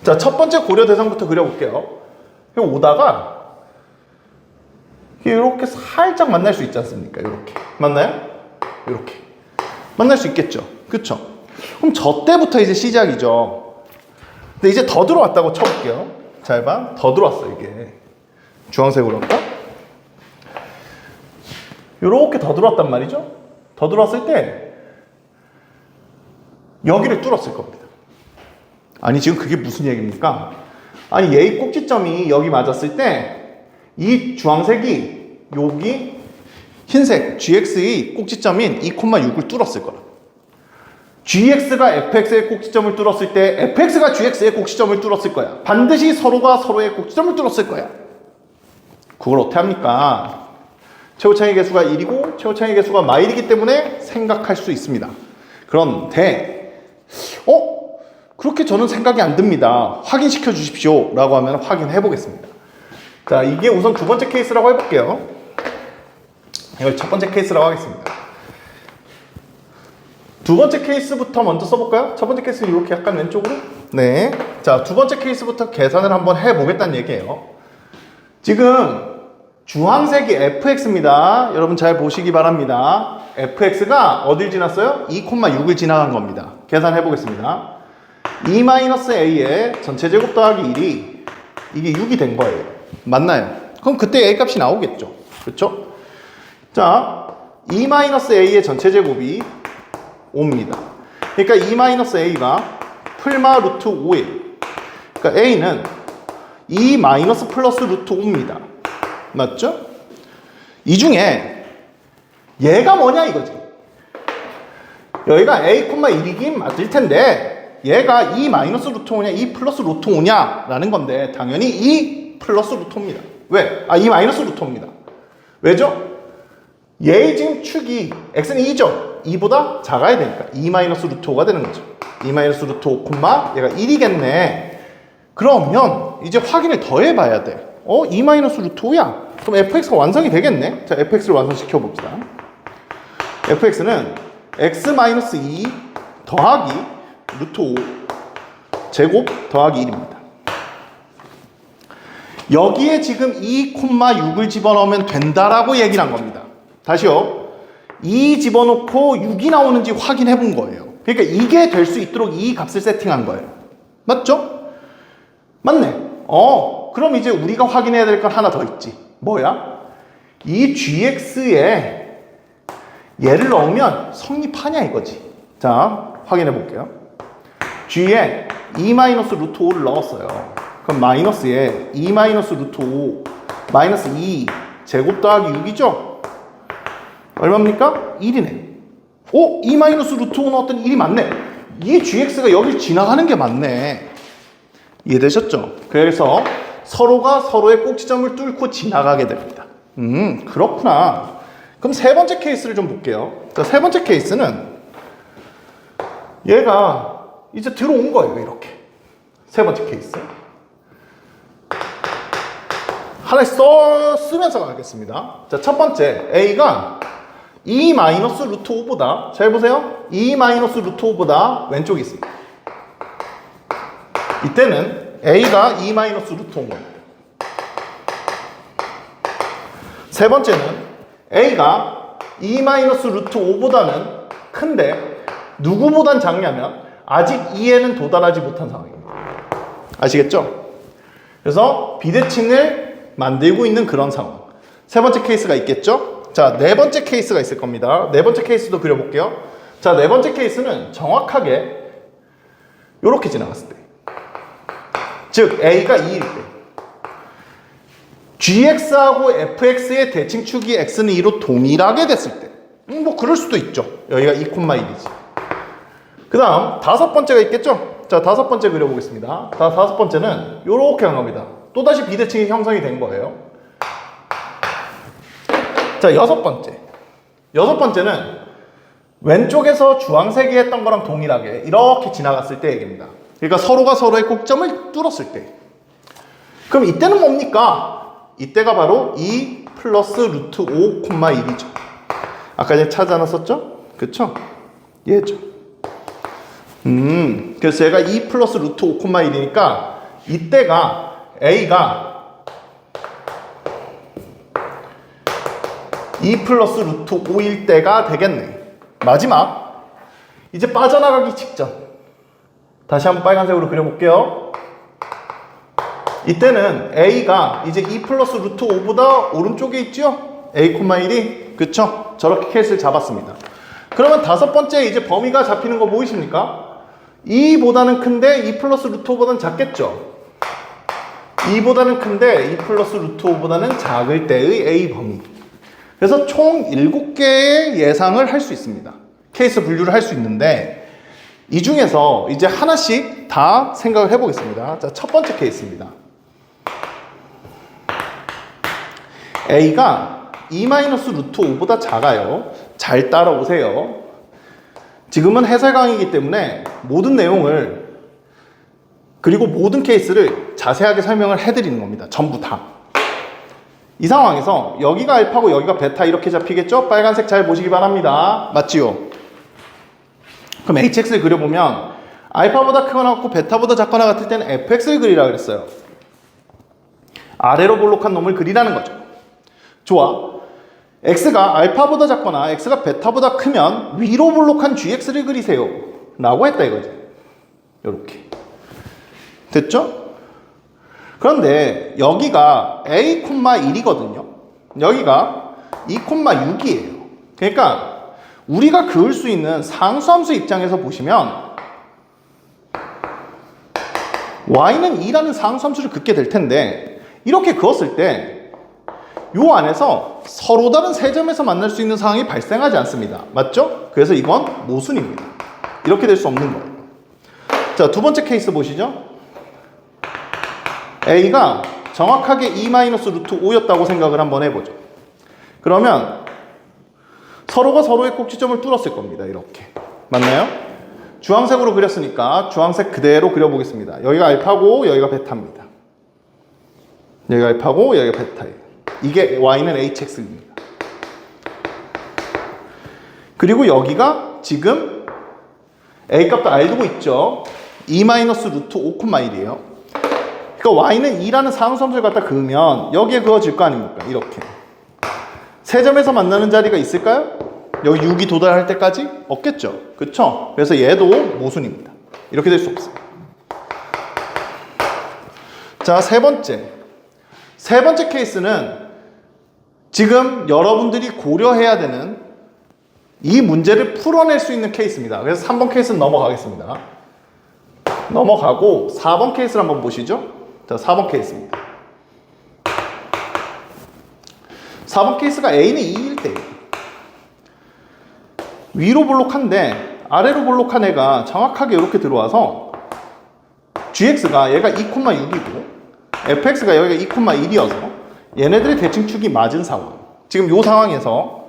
S1: 자, 첫 번째 고려 대상부터 그려볼게요. 오다가 이렇게 살짝 만날 수 있지 않습니까? 이렇게 맞나요? 이렇게 만날 수 있겠죠? 그쵸? 그럼 저 때부터 이제 시작이죠. 근데 이제 더 들어왔다고 쳐볼게요. 잘 봐, 더 들어왔어. 이게 주황색으로 할까? 이렇게 더 들어왔단 말이죠. 더 들어왔을 때 여기를 뚫었을 겁니다. 아니 지금 그게 무슨 얘기입니까? 아니 얘의 꼭지점이 여기 맞았을 때 이 주황색이 여기 흰색 gx의 꼭지점인 2,6을 뚫었을 거라. gx가 fx의 꼭지점을 뚫었을 때 fx가 gx의 꼭지점을 뚫었을 거야. 반드시 서로가 서로의 꼭지점을 뚫었을 거야. 그걸 어떻게 합니까? 최고차의 개수가 1이고 최고차의 개수가 마일이기 때문에 생각할 수 있습니다. 그런데 그렇게 저는 생각이 안 듭니다. 확인시켜 주십시오 라고 하면 확인해 보겠습니다. 자, 이게 우선 두 번째 케이스라고 해볼게요. 이걸 첫 번째 케이스라고 하겠습니다. 두 번째 케이스부터 먼저 써볼까요? 첫 번째 케이스는 이렇게 약간 왼쪽으로. 네. 자, 두 번째 케이스부터 계산을 한번 해보겠다는 얘기예요. 지금 주황색이 fx입니다. 여러분 잘 보시기 바랍니다. fx가 어딜 지났어요? 2,6을 지나간 겁니다. 계산해 보겠습니다. 2-a의 전체 제곱 더하기 1이 이게 6이 된 거예요. 맞나요? 그럼 그때 a 값이 나오겠죠. 그렇죠? 자, 2-a의 전체 제곱이 5입니다. 그러니까 2-a가 풀마 루트 5예요. 그러니까 a는 2 마이너스 플러스 루트 5입니다. 맞죠? 이 중에 얘가 뭐냐 이거지. 여기가 a, 1이긴 맞을 텐데 얘가 2 마이너스 루트 5냐 2 플러스 루트 5냐 라는 건데 당연히 2 플러스 루트 5입니다. 왜? 2 마이너스 루트 5입니다. 왜죠? 얘의 지금 축이 x는 2죠. 2보다 작아야 되니까 2 마이너스 루트 5가 되는 거죠. 2 마이너스 루트 5, 얘가 1이겠네. 그러면 이제 확인을 더 해봐야 돼. 2 마이너스 루트 5야. 그럼 fx가 완성이 되겠네. 자, fx를 완성시켜 봅시다. fx는 x 마이너스 2 더하기 루트 5 제곱 더하기 1입니다. 여기에 지금 2,6을 집어넣으면 된다라고 얘기를 한 겁니다. 다시요. 2 집어넣고 6이 나오는지 확인해 본 거예요. 그러니까 이게 될 수 있도록 이 값을 세팅한 거예요. 맞죠? 맞네. 그럼 이제 우리가 확인해야 될 건 하나 더 있지. 뭐야? 이 gx에 얘를 넣으면 성립하냐 이거지. 자, 확인해 볼게요. g에 2 마이너스 루트 5를 넣었어요. 그럼 마이너스에 2 마이너스 루트 5 마이너스 2 제곱 더하기 6이죠? 얼마입니까? 1이네. 2 마이너스 루트 5 넣었더니 1이 맞네. 이 gx가 여길 지나가는 게 맞네. 이해되셨죠? 그래서 서로가 서로의 꼭지점을 뚫고 지나가게 됩니다. 그렇구나. 그럼 세 번째 케이스를 좀 볼게요. 세 번째 케이스는 얘가 이제 들어온 거예요. 이렇게. 세 번째 케이스. 하나씩 쓰면서 가겠습니다. 자, 첫 번째 A가 2 마이너스 루트 5보다, 잘 보세요. 2 마이너스 루트 5보다 왼쪽에 있습니다. 이때는 A가 2 마이너스 루트 5인 겁니다. 세 번째는 A가 2 마이너스 루트 5보다는 큰데 누구보단 작냐면 아직 2에는 도달하지 못한 상황입니다. 아시겠죠? 그래서 비대칭을 만들고 있는 그런 상황. 세 번째 케이스가 있겠죠? 자, 네 번째 케이스가 있을 겁니다. 네 번째 케이스도 그려볼게요. 자, 네 번째 케이스는 정확하게 이렇게 지나갔을 때. 즉, A가 2일 때. GX하고 FX의 대칭축이 X는 2로 동일하게 됐을 때. 뭐, 그럴 수도 있죠. 여기가 2,1이지. 그 다음, 다섯 번째가 있겠죠? 자, 다섯 번째 그려보겠습니다. 다섯 번째는 이렇게 간 겁니다. 또다시 비대칭이 형성이 된 거예요. 자, 여섯 번째. 여섯 번째는 왼쪽에서 주황색이 했던 거랑 동일하게 이렇게 지나갔을 때 얘기입니다. 그러니까 서로가 서로의 꼭점을 뚫었을 때. 그럼 이때는 뭡니까? 이때가 바로 2 플러스 루트 5, 1이죠. 아까 전에 찾아놨었죠? 그쵸? 얘죠. 그래서 얘가 2 플러스 루트 5, 1이니까 이때가 A가 2 플러스 루트 5일 때가 되겠네. 마지막. 이제 빠져나가기 직전. 다시 한번 빨간색으로 그려볼게요. 이때는 A가 이제 2 플러스 루트 5보다 오른쪽에 있죠? A, 1이. 그쵸? 저렇게 케이스를 잡았습니다. 그러면 다섯 번째 이제 범위가 잡히는 거 보이십니까? 2보다는 큰데 2 플러스 루트 5보다는 작겠죠? 2보다는 큰데 2 플러스 루트 5보다는 작을 때의 A 범위. 그래서 총 7개의 예상을 할 수 있습니다. 케이스 분류를 할 수 있는데 이 중에서 이제 하나씩 다 생각을 해보겠습니다. 자, 첫 번째 케이스입니다. A가 2 마이너스 루트 5보다 작아요. 잘 따라오세요. 지금은 해설 강의이기 때문에 모든 내용을 그리고 모든 케이스를 자세하게 설명을 해드리는 겁니다. 전부 다. 이 상황에서 여기가 알파고 여기가 베타 이렇게 잡히겠죠? 빨간색 잘 보시기 바랍니다. 맞지요? 그럼 hx를 그려보면 알파보다 크거나 같고 베타보다 작거나 같을 때는 fx를 그리라 그랬어요. 아래로 볼록한 놈을 그리라는 거죠. 좋아. x가 알파보다 작거나 x가 베타보다 크면 위로 볼록한 gx를 그리세요 라고 했다 이거지. 요렇게 됐죠? 그런데 여기가 a, 1이거든요 여기가 2,6이에요 그러니까 우리가 그을 수 있는 상수함수 입장에서 보시면 y는 2라는 상수함수를 긋게 될 텐데 이렇게 그었을 때 요 안에서 서로 다른 세 점에서 만날 수 있는 상황이 발생하지 않습니다. 맞죠? 그래서 이건 모순입니다. 이렇게 될 수 없는 거예요. 자, 두 번째 케이스 보시죠. A가 정확하게 2-루트5였다고 생각을 한번 해보죠. 그러면 서로가 서로의 꼭지점을 뚫었을 겁니다. 이렇게. 맞나요? 주황색으로 그렸으니까 주황색 그대로 그려보겠습니다. 여기가 알파고 여기가 베타입니다. 여기가 알파고 여기가 베타예요. 이게 y는 hx입니다. 그리고 여기가 지금 a 값도 알고 있죠. 2-루트5,1이에요. 그러니까 y는 2라는 상수함수를 갖다 그으면 여기에 그어질 거 아닙니까? 이렇게. 세 점에서 만나는 자리가 있을까요? 여기 6이 도달할 때까지? 없겠죠. 그쵸? 그래서 얘도 모순입니다. 이렇게 될 수 없어요. 자, 세 번째 케이스는 지금 여러분들이 고려해야 되는 이 문제를 풀어낼 수 있는 케이스입니다. 그래서 3번 케이스는 넘어가겠습니다. 넘어가고 4번 케이스를 한번 보시죠. 자, 4번 케이스입니다. 4번 케이스가 A는 2일 때예요. 위로 볼록한데 아래로 볼록한 애가 정확하게 이렇게 들어와서 gx가 얘가 2,6이고 fx가 여기가 2,1이어서 얘네들의 대칭축이 맞은 상황. 지금 이 상황에서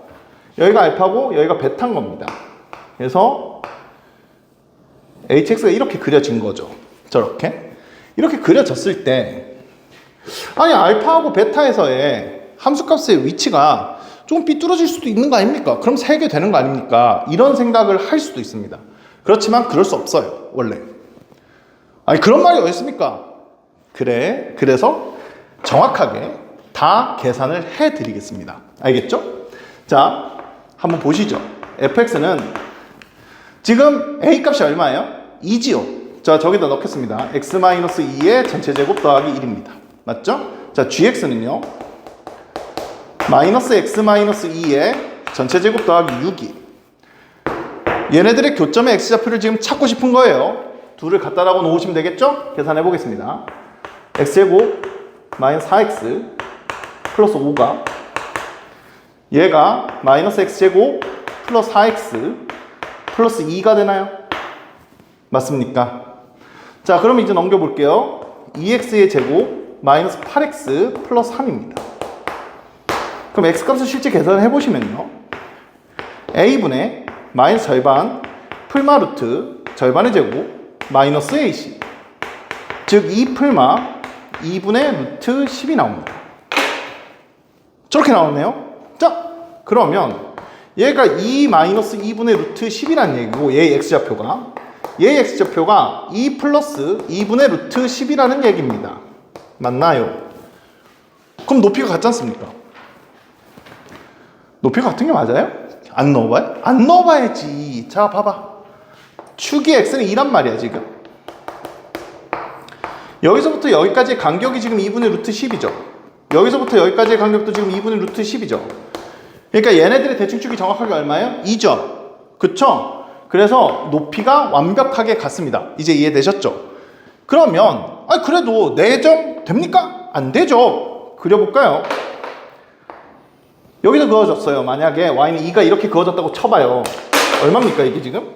S1: 여기가 알파고 여기가 베타인 겁니다. 그래서 hx가 이렇게 그려진 거죠. 저렇게. 이렇게 그려졌을 때 아니 알파하고 베타에서의 함수값의 위치가 조금 삐뚤어질 수도 있는 거 아닙니까? 그럼 세게 되는 거 아닙니까? 이런 생각을 할 수도 있습니다. 그렇지만 그럴 수 없어요. 원래. 아니 그런 말이 어디 있습니까? 그래서 정확하게 다 계산을 해드리겠습니다. 알겠죠? 자, 한번 보시죠. fx는 지금 a 값이 얼마예요? 2지요. 자, 저기다 넣겠습니다. x-2의 전체 제곱 더하기 1입니다. 맞죠? 자, gx는요. 마이너스 x-2의 전체 제곱 더하기 6이. 얘네들의 교점의 x좌표를 지금 찾고 싶은 거예요. 둘을 갖다라고 놓으시면 되겠죠? 계산해 보겠습니다. x제곱 마이너스 4x 플러스 5가 얘가 마이너스 x제곱 플러스 4x 플러스 2가 되나요? 맞습니까? 자, 그럼 이제 넘겨볼게요. 2x의 제곱 마이너스 8x 플러스 3입니다. 그럼 x값을 실제 계산을 해보시면요. a분의 마이너스 절반 풀마 루트 절반의 제곱 마이너스 ac 즉 2풀마 2분의 루트 10이 나옵니다. 저렇게 나왔네요. 자, 그러면 얘가 2-2분의 루트 10이라는 얘기고 얘의 x좌표가 2 플러스 2분의 루트 10이라는 얘기입니다. 맞나요? 그럼 높이가 같지 않습니까? 높이가 같은 게 맞아요? 안 넣어봐요? 안 넣어봐야지. 자, 봐봐. 축이 x는 2란 말이야 지금. 여기서부터 여기까지의 간격이 지금 2분의 루트 10이죠. 여기서부터 여기까지의 간격도 지금 2분의 루트 10이죠. 그러니까 얘네들의 대칭축이 정확하게 얼마예요? 2죠. 그쵸? 그래서 높이가 완벽하게 같습니다. 이제 이해되셨죠? 그러면 그래도 4점 됩니까? 안 되죠. 그려볼까요? 여기도 그어졌어요. 만약에 y는 2가 이렇게 그어졌다고 쳐봐요. 얼마입니까 이게 지금?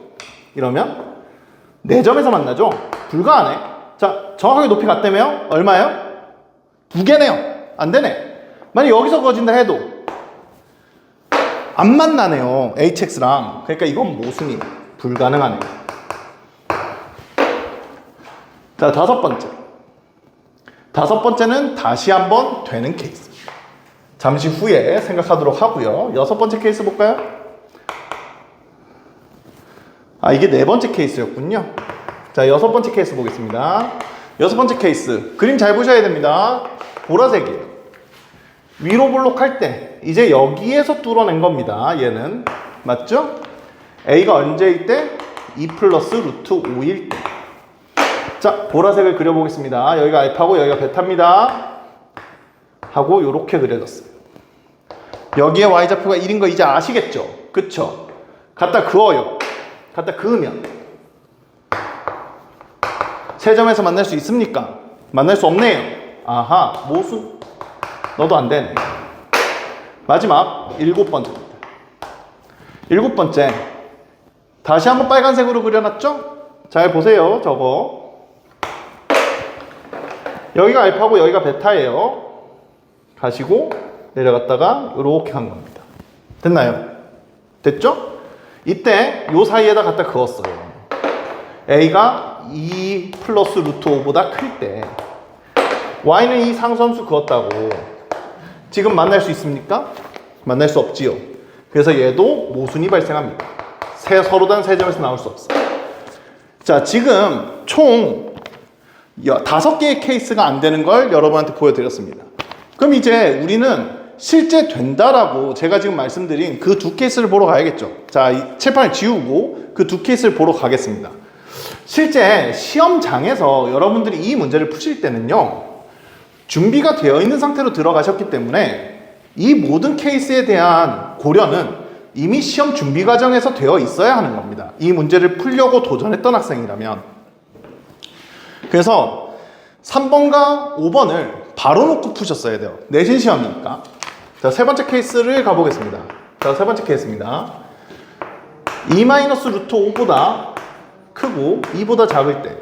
S1: 이러면 4점에서 만나죠? 불가하네. 자, 정확하게 높이 같다며요? 얼마예요? 2개네요. 안 되네. 만약 여기서 그어진다 해도 안 만나네요. hx랑. 그러니까 이건 모순이에요. 불가능하네요. 자, 다섯 번째는 다시 한번 되는 케이스. 잠시 후에 생각하도록 하고요. 6번째 케이스 볼까요? 아, 이게 네 번째 케이스였군요. 자, 여섯 번째 케이스 보겠습니다. 여섯 번째 케이스. 그림 잘 보셔야 됩니다. 보라색이에요. 위로 볼록할 때 이제 여기에서 뚫어낸 겁니다. 얘는. 맞죠? A가 언제일 때? 2 플러스 루트 5일 때. 자, 보라색을 그려보겠습니다. 여기가 알파고 여기가 베타입니다. 하고 요렇게 그려졌어요. 여기에 y좌표가 1인 거 이제 아시겠죠? 그쵸? 갖다 그어요. 갖다 그으면 세 점에서 만날 수 있습니까? 만날 수 없네요. 아하, 모순. 너도 안 되네. 마지막 일곱 번째입니다. 일곱 번째. 다시 한번 빨간색으로 그려놨죠? 잘 보세요. 저거. 여기가 알파고 여기가 베타예요. 가시고 내려갔다가 이렇게 간 겁니다. 됐나요? 됐죠? 이때 요 사이에다 갖다 그었어요. A가 2 플러스 루트 5보다 클 때 Y는 이 상수함수 그었다고 지금 만날 수 있습니까? 만날 수 없지요. 그래서 얘도 모순이 발생합니다. 서로 다른 세 점에서 나올 수 없어요. 자, 지금 총 5개의 케이스가 안 되는 걸 여러분한테 보여드렸습니다. 그럼 이제 우리는 실제 된다라고 제가 지금 말씀드린 그 두 케이스를 보러 가야겠죠. 자, 이 칠판을 지우고 그 두 케이스를 보러 가겠습니다. 실제 시험장에서 여러분들이 이 문제를 푸실 때는요, 준비가 되어 있는 상태로 들어가셨기 때문에 이 모든 케이스에 대한 고려는 이미 시험 준비 과정에서 되어 있어야 하는 겁니다. 이 문제를 풀려고 도전했던 학생이라면. 그래서 3번과 5번을 바로 놓고 푸셨어야 돼요. 내신 시험이니까. 자, 세 번째 케이스를 가보겠습니다. 자, 세 번째 케이스입니다. 2 마이너스 루트 5보다 크고 2보다 작을 때예요.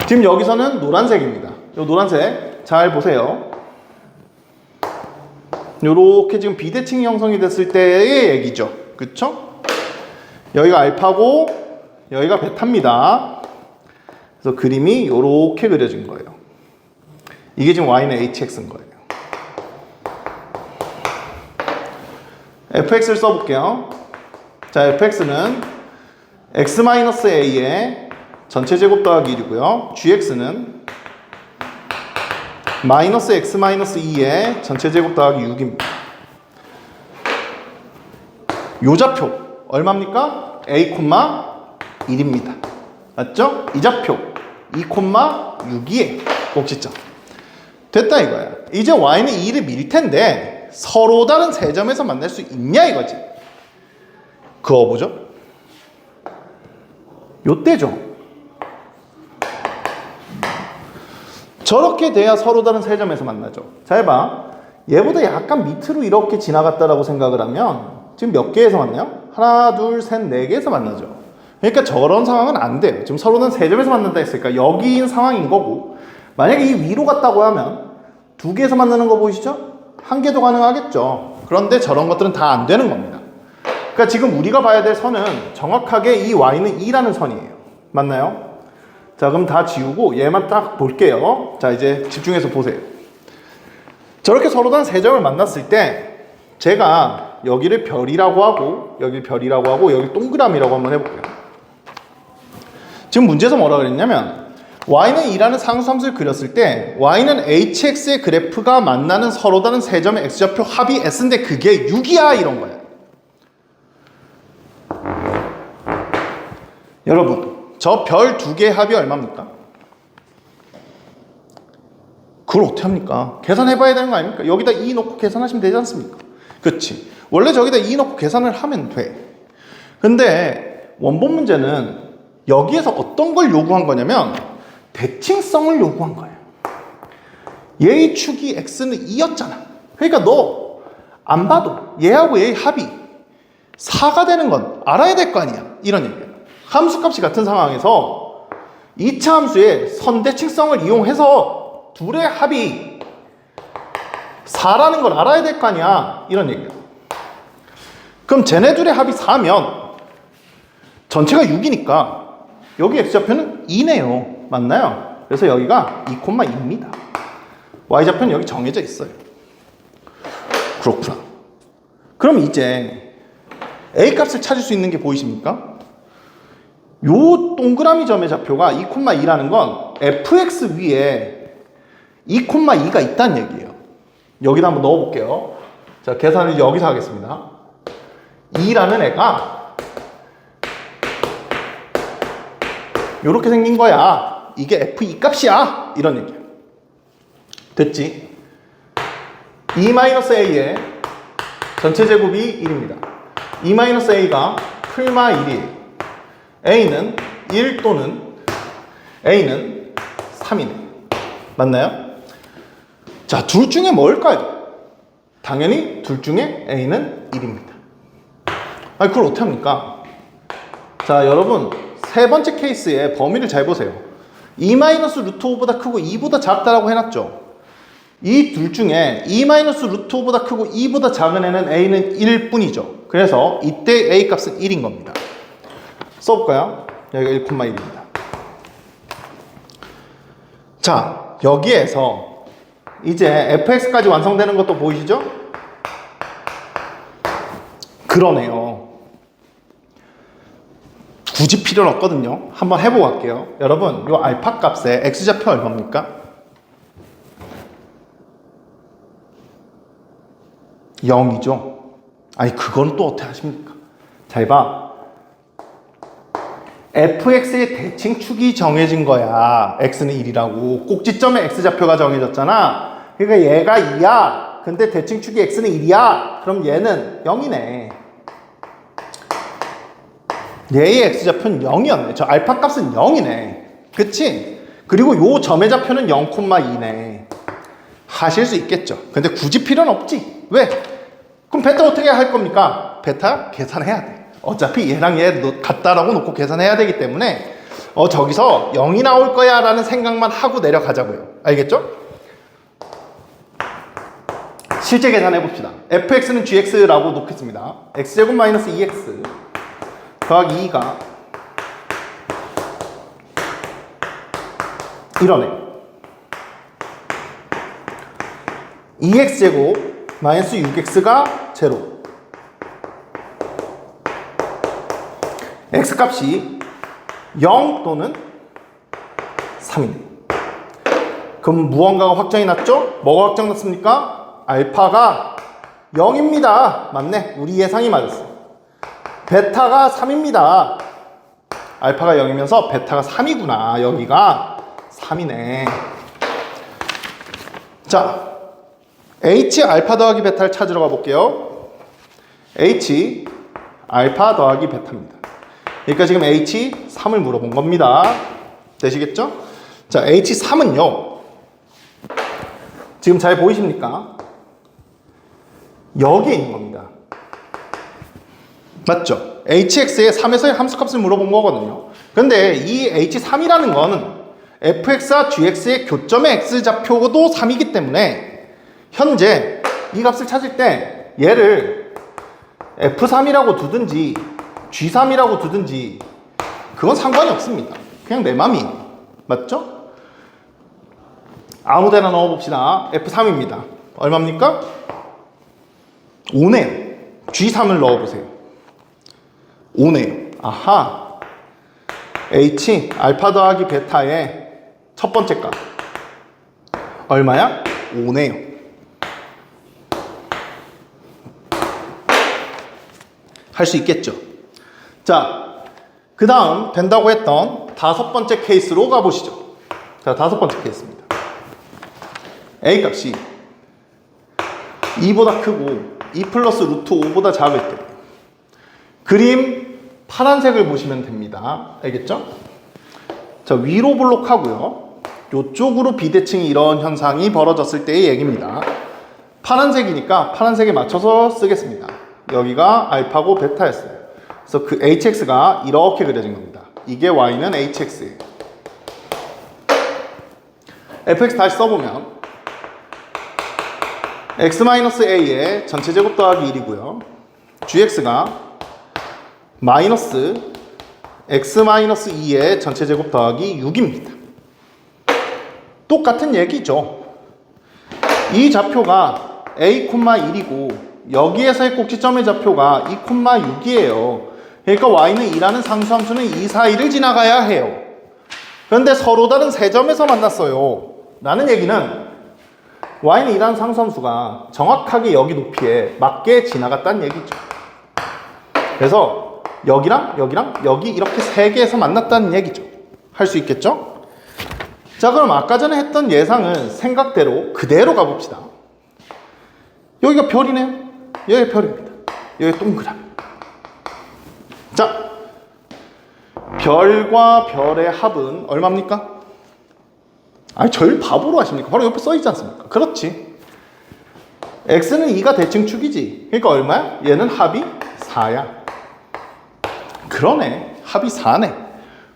S1: 지금 여기서는 노란색입니다. 요 노란색 잘 보세요. 요렇게 지금 비대칭이 형성이 됐을 때의 얘기죠. 그쵸? 여기가 알파고 여기가 베타입니다. 그래서 그림이 요렇게 그려진 거예요. 이게 지금 y는 hx인 거예요. fx를 써볼게요. 자, fx는 x-a의 전체 제곱 더하기 1이고요. gx는 마이너스 x-2의 전체 제곱 더하기 6입니다. 요 좌표 얼마입니까? a,1입니다. 맞죠? 이 좌표 2,6이에요. 꼭지점. 됐다 이거야. 이제 y는 2를 밀 텐데 서로 다른 세 점에서 만날 수 있냐 이거지. 그어보죠. 요때죠. 저렇게 돼야 서로 다른 세 점에서 만나죠. 잘 봐. 얘보다 약간 밑으로 이렇게 지나갔다라고 생각을 하면 지금 몇 개에서 만나요? 하나, 둘, 셋, 네 개에서 만나죠. 그러니까 저런 상황은 안 돼요. 지금 서로는 세 점에서 만난다 했으니까 여기인 상황인 거고, 만약에 이 위로 갔다고 하면 두 개에서 만나는 거 보이시죠? 한 개도 가능하겠죠. 그런데 저런 것들은 다 안 되는 겁니다. 그러니까 지금 우리가 봐야 될 선은 정확하게 이 y는 2라는 선이에요. 맞나요? 자, 그럼 다 지우고 얘만 딱 볼게요. 자, 이제 집중해서 보세요. 저렇게 서로 다른 세 점을 만났을 때 제가 여기를 별이라고 하고 여기를 별이라고 하고 여기 동그라미라고 한번 해볼게요. 지금 문제에서 뭐라 그랬냐면 y는 2라는 상수함수를 그렸을 때 y는 hx의 그래프가 만나는 서로 다른 세 점의 x좌표 합이 s인데 그게 6이야 이런 거예요. 여러분, 저 별 두 개의 합이 얼마입니까? 그걸 어떻게 합니까? 계산해봐야 되는 거 아닙니까? 여기다 2 놓고 계산하시면 되지 않습니까? 그치? 원래 저기다 2 놓고 계산을 하면 돼. 근데 원본 문제는 여기에서 어떤 걸 요구한 거냐면 대칭성을 요구한 거예요. 얘의 축이 x는 2였잖아. 그러니까 너 안 봐도 얘하고 얘의 합이 4가 되는 건 알아야 될 거 아니야. 이런 얘기예요. 함수값이 같은 상황에서 2차 함수의 선대칭성을 이용해서 둘의 합이 4라는 걸 알아야 될 거 아니야. 이런 얘기예요. 그럼 쟤네 둘의 합이 4면 전체가 6이니까 여기 x좌표는 2네요. 맞나요? 그래서 여기가 2,2입니다. y좌표는 여기 정해져 있어요. 그렇구나. 그럼 이제 a 값을 찾을 수 있는 게 보이십니까? 요 동그라미 점의 좌표가 2,2라는 건 fx 위에 2,2가 있다는 얘기예요. 여기다 한번 넣어볼게요. 자, 계산을 여기서 하겠습니다. 2라는 애가 요렇게 생긴 거야. 이게 f2 값이야. 이런 얘기야. 됐지? 2-a의 전체 제곱이 1입니다. 2-a가 풀마 1이에요. a는 1 또는 a는 3이네. 맞나요? 자, 둘 중에 뭘까요? 당연히 둘 중에 a는 1입니다. 아니, 그걸 어떻게 합니까? 자, 여러분, 세 번째 케이스의 범위를 잘 보세요. 2-루트5보다 크고 2보다 작다라고 해놨죠. 이 둘 중에 2-루트5보다 크고 2보다 작은 애는 a는 1 뿐이죠. 그래서 이때 a 값은 1인 겁니다. 써볼까요? 여기가 1,1입니다. 자, 여기에서 이제 fx까지 완성되는 것도 보이시죠? 그러네요. 굳이 필요는 없거든요. 한번 해보고 갈게요. 여러분, 요 알파 값의 x좌표 얼마입니까? 0이죠. 아니, 그건 또 어떻게 하십니까? 잘 봐. fx의 대칭축이 정해진 거야. x는 1이라고. 꼭지점에 x좌표가 정해졌잖아. 그러니까 얘가 2야. 근데 대칭축이 x는 1이야. 그럼 얘는 0이네. 얘의 x좌표는 0이었네. 저 알파 값은 0이네. 그치? 그리고 요 점의 좌표는 0,2네. 하실 수 있겠죠. 근데 굳이 필요는 없지. 왜? 그럼 베타 어떻게 할 겁니까? 베타 계산해야 돼. 어차피 얘랑 얘 같다라고 놓고 계산해야 되기 때문에 저기서 0이 나올 거야 라는 생각만 하고 내려가자고요. 알겠죠? 실제 계산해 봅시다. fx는 gx라고 놓겠습니다. x제곱 마이너스 2x 더하기 2가 이러네. 2x제곱 마이너스 6x가 제로. x값이 0 또는 3이네. 그럼 무언가가 확정이 났죠? 뭐가 확정 났습니까? 알파가 0입니다. 맞네. 우리 예상이 맞았어. 베타가 3입니다. 알파가 0이면서 베타가 3이구나. 여기가 3이네. 자, h 알파 더하기 베타를 찾으러 가볼게요. h 알파 더하기 베타입니다. 그러니까 지금 h3을 물어본 겁니다. 되시겠죠? 자, h3은요. 지금 잘 보이십니까? 여기에 있는 겁니다. 맞죠? hx의 3에서의 함수값을 물어본 거거든요. 근데 이 h3이라는 거는 fx와 gx의 교점의 x좌표도 3이기 때문에 현재 이 값을 찾을 때 얘를 f3이라고 두든지 g3이라고 두든지 그건 상관이 없습니다. 그냥 내 맘이에요. 맞죠? 아무 데나 넣어봅시다. f3입니다. 얼마입니까? 5네요. g3을 넣어보세요. 5네요. 아하. h 알파 더하기 베타의 첫 번째 값 얼마야? 5네요. 할 수 있겠죠. 자, 그 다음 된다고 했던 다섯 번째 케이스로 가보시죠. 자, 다섯 번째 케이스입니다. a 값이 2보다 크고 2 플러스 루트 5보다 작을 때 그림 파란색을 보시면 됩니다. 알겠죠? 자, 위로 블록하고요. 이쪽으로 비대칭이 이런 현상이 벌어졌을 때의 얘기입니다. 파란색이니까 파란색에 맞춰서 쓰겠습니다. 여기가 알파고 베타였어요. 그래서 그 hx가 이렇게 그려진 겁니다. 이게 y는 hx예요. fx 다시 써보면 x-a의 전체 제곱 더하기 1이고요. gx가 마이너스 x-2의 전체 제곱 더하기 6입니다. 똑같은 얘기죠. 이 좌표가 a, 1이고 여기에서의 꼭지점의 좌표가 2,6이에요. 그러니까 y는 2라는 상수함수는 2, 4, 2를 지나가야 해요. 그런데 서로 다른 세 점에서 만났어요. 라는 얘기는 y는 2라는 상수함수가 정확하게 여기 높이에 맞게 지나갔다는 얘기죠. 그래서 여기랑 여기랑 여기 이렇게 세 개에서 만났다는 얘기죠. 할 수 있겠죠? 자, 그럼 아까 전에 했던 예상은 생각대로 그대로 가봅시다. 여기가 별이네요. 여기가 별입니다. 여기가 동그라미. 자, 별과 별의 합은 얼마입니까? 아니, 절 바보로 하십니까? 바로 옆에 써있지 않습니까? 그렇지. x는 2가 대칭축이지. 그러니까 얼마야? 얘는 합이 4야. 그러네. 합이 4네.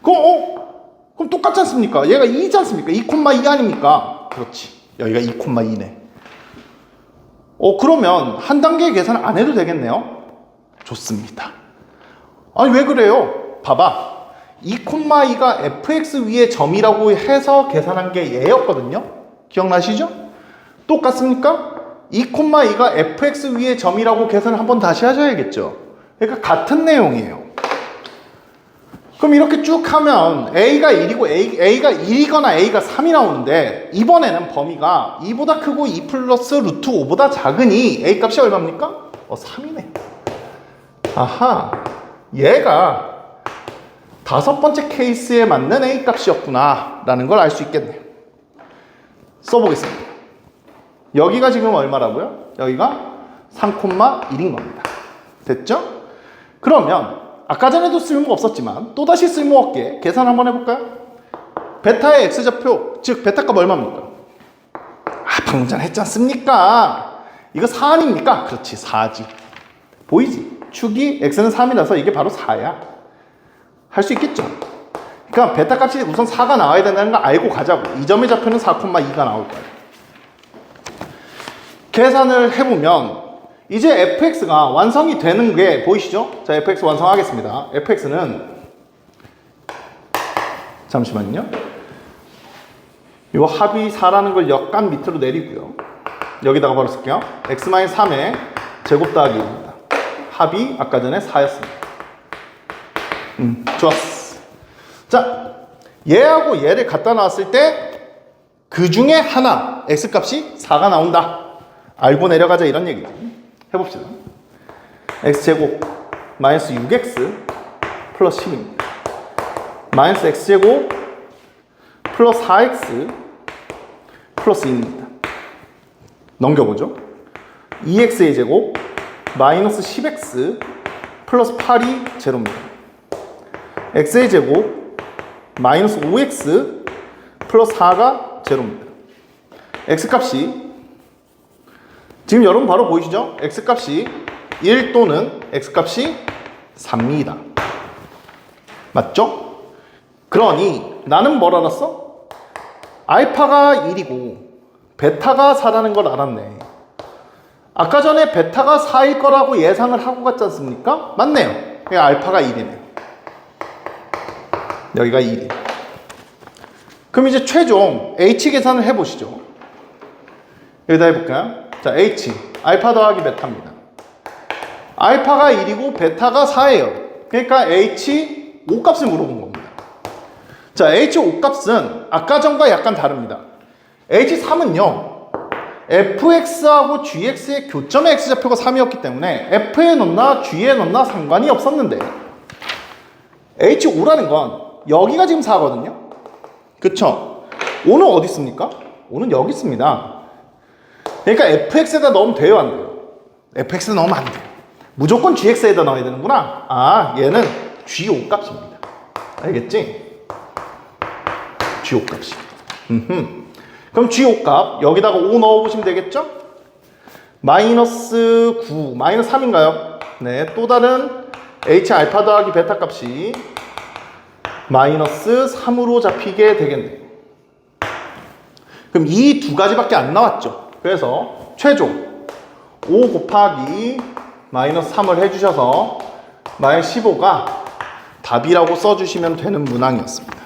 S1: 그럼 똑같지 않습니까? 얘가 2지 않습니까? 2,2 아닙니까? 그렇지. 여기가 2,2네. 그러면 한 단계 계산 안 해도 되겠네요? 좋습니다. 아니, 왜 그래요? 봐봐. 2,2가 fx 위의 점이라고 해서 계산한 게 얘였거든요? 기억나시죠? 똑같습니까? 2,2가 fx 위의 점이라고 계산을 한번 다시 하셔야겠죠? 그러니까 같은 내용이에요. 그럼 이렇게 쭉 하면 a가 1이고 a가 1이거나 a가 3이 나오는데 이번에는 범위가 2보다 크고 2 플러스 루트 5보다 작으니 a 값이 얼마입니까? 3이네. 아하, 얘가 다섯 번째 케이스에 맞는 a 값이었구나 라는 걸 알 수 있겠네요. 써보겠습니다. 여기가 지금 얼마라고요? 여기가 3,1인 겁니다. 됐죠? 그러면 아까 전에도 쓸모 없었지만 또다시 쓸모없게 계산 한번 해볼까요? 베타의 x좌표, 즉 베타값 얼마입니까? 방금 전에 했지 않습니까? 이거 4 아닙니까? 그렇지, 4지. 보이지? 축이 x는 3이라서 이게 바로 4야. 할 수 있겠죠? 그러니까 베타값이 우선 4가 나와야 된다는 걸 알고 가자고. 이 점의 좌표는 4,2가 나올 거예요. 계산을 해보면 이제 fx가 완성이 되는 게 보이시죠? 자, fx 완성하겠습니다. fx는 잠시만요. 요 합이 4라는 걸 약간 밑으로 내리고요. 여기다가 바로 쓸게요. x-3의 제곱 더하기 1입니다. 합이 아까 전에 4였습니다. 좋았어. 자, 얘하고 얘를 갖다 놨을 때 그 중에 하나 x값이 4가 나온다. 알고 내려가자 이런 얘기죠. 해봅시다. x제곱 마이너스 6x 플러스 10입니다. 마이너스 x제곱 플러스 4x 플러스 2입니다. 넘겨보죠. 2x의 제곱 마이너스 10x 플러스 8이 제로입니다. x의 제곱 마이너스 5x 플러스 4가 제로입니다. x값이 지금 여러분 바로 보이시죠? x값이 1 또는 x값이 3입니다. 맞죠? 그러니 나는 뭘 알았어? 알파가 1이고 베타가 4라는 걸 알았네. 아까 전에 베타가 4일 거라고 예상을 하고 갔지 않습니까? 맞네요. 그러니까 알파가 1이네요. 여기가 1이. 그럼 이제 최종 h 계산을 해보시죠. 여기다 해볼까요? 자, h 알파 더하기 베타입니다. 알파가 1이고 베타가 4예요. 그러니까 h 5값을 물어본 겁니다. 자, h 5값은 아까 전과 약간 다릅니다. h 3은요 fx하고 gx의 교점의 x좌표가 3이었기 때문에 f에 넣나 g에 넣나 상관이 없었는데 h5라는 건 여기가 지금 4거든요. 그쵸? 5는 어디 있습니까? 5는 여기 있습니다. 그러니까 fx에다 넣으면 돼요, 안 돼요? fx에 넣으면 안 돼요. 무조건 gx에다 넣어야 되는구나. 아, 얘는 g5 값입니다. 알겠지? g5 값이. 그럼 g5 값 여기다가 5 넣어보시면 되겠죠? 마이너스 9, 마이너스 3인가요? 네, 또 다른 h 알파 더하기 베타 값이 마이너스 3으로 잡히게 되겠네요. 그럼 이 두 가지밖에 안 나왔죠. 그래서 최종 5 곱하기 마이너스 3을 해주셔서 마이너스 15가 답이라고 써주시면 되는 문항이었습니다.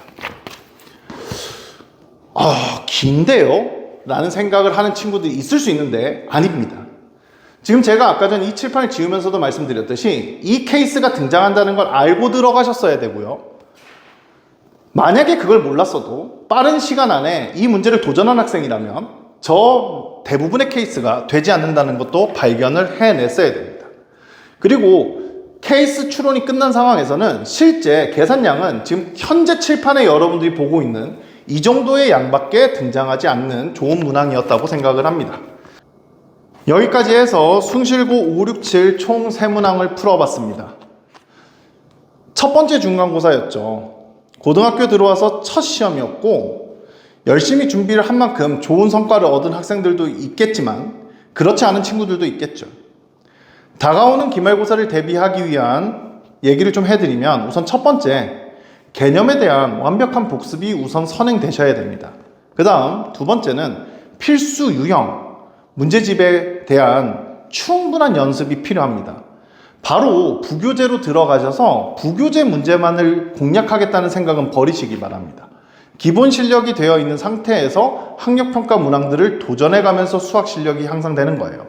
S1: 긴데요? 라는 생각을 하는 친구들이 있을 수 있는데 아닙니다. 지금 제가 아까 전 이 칠판을 지우면서도 말씀드렸듯이 이 케이스가 등장한다는 걸 알고 들어가셨어야 되고요. 만약에 그걸 몰랐어도 빠른 시간 안에 이 문제를 도전한 학생이라면 저 대부분의 케이스가 되지 않는다는 것도 발견을 해냈어야 됩니다. 그리고 케이스 추론이 끝난 상황에서는 실제 계산량은 지금 현재 칠판에 여러분들이 보고 있는 이 정도의 양밖에 등장하지 않는 좋은 문항이었다고 생각을 합니다. 여기까지 해서 숭실고 5, 6, 7 총 3문항을 풀어봤습니다. 첫 번째 중간고사였죠. 고등학교 들어와서 첫 시험이었고 열심히 준비를 한 만큼 좋은 성과를 얻은 학생들도 있겠지만 그렇지 않은 친구들도 있겠죠. 다가오는 기말고사를 대비하기 위한 얘기를 좀 해드리면 우선 첫 번째, 개념에 대한 완벽한 복습이 우선 선행되셔야 됩니다. 그 다음 두 번째는 필수 유형, 문제집에 대한 충분한 연습이 필요합니다. 바로 부교재로 들어가셔서 부교재 문제만을 공략하겠다는 생각은 버리시기 바랍니다. 기본 실력이 되어 있는 상태에서 학력평가 문항들을 도전해가면서 수학 실력이 향상되는 거예요.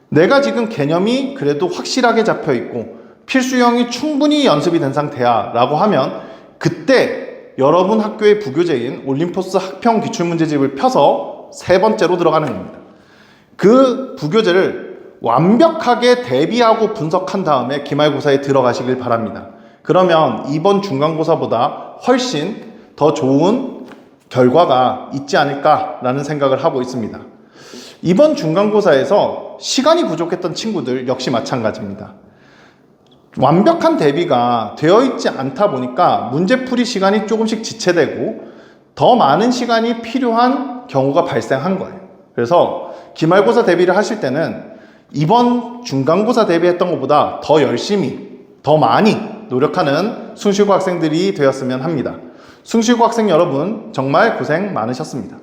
S1: 내가 지금 개념이 그래도 확실하게 잡혀 있고 필수형이 충분히 연습이 된 상태야 라고 하면 그때 여러분 학교의 부교재인 올림포스 학평 기출문제집을 펴서 세 번째로 들어가는 겁니다. 그 부교재를 완벽하게 대비하고 분석한 다음에 기말고사에 들어가시길 바랍니다. 그러면 이번 중간고사보다 훨씬 더 좋은 결과가 있지 않을까라는 생각을 하고 있습니다. 이번 중간고사에서 시간이 부족했던 친구들 역시 마찬가지입니다. 완벽한 대비가 되어 있지 않다 보니까 문제풀이 시간이 조금씩 지체되고 더 많은 시간이 필요한 경우가 발생한 거예요. 그래서 기말고사 대비를 하실 때는 이번 중간고사 대비했던 것보다 더 열심히, 더 많이 노력하는 숭실고 학생들이 되었으면 합니다. 숭실고 학생 여러분 정말 고생 많으셨습니다.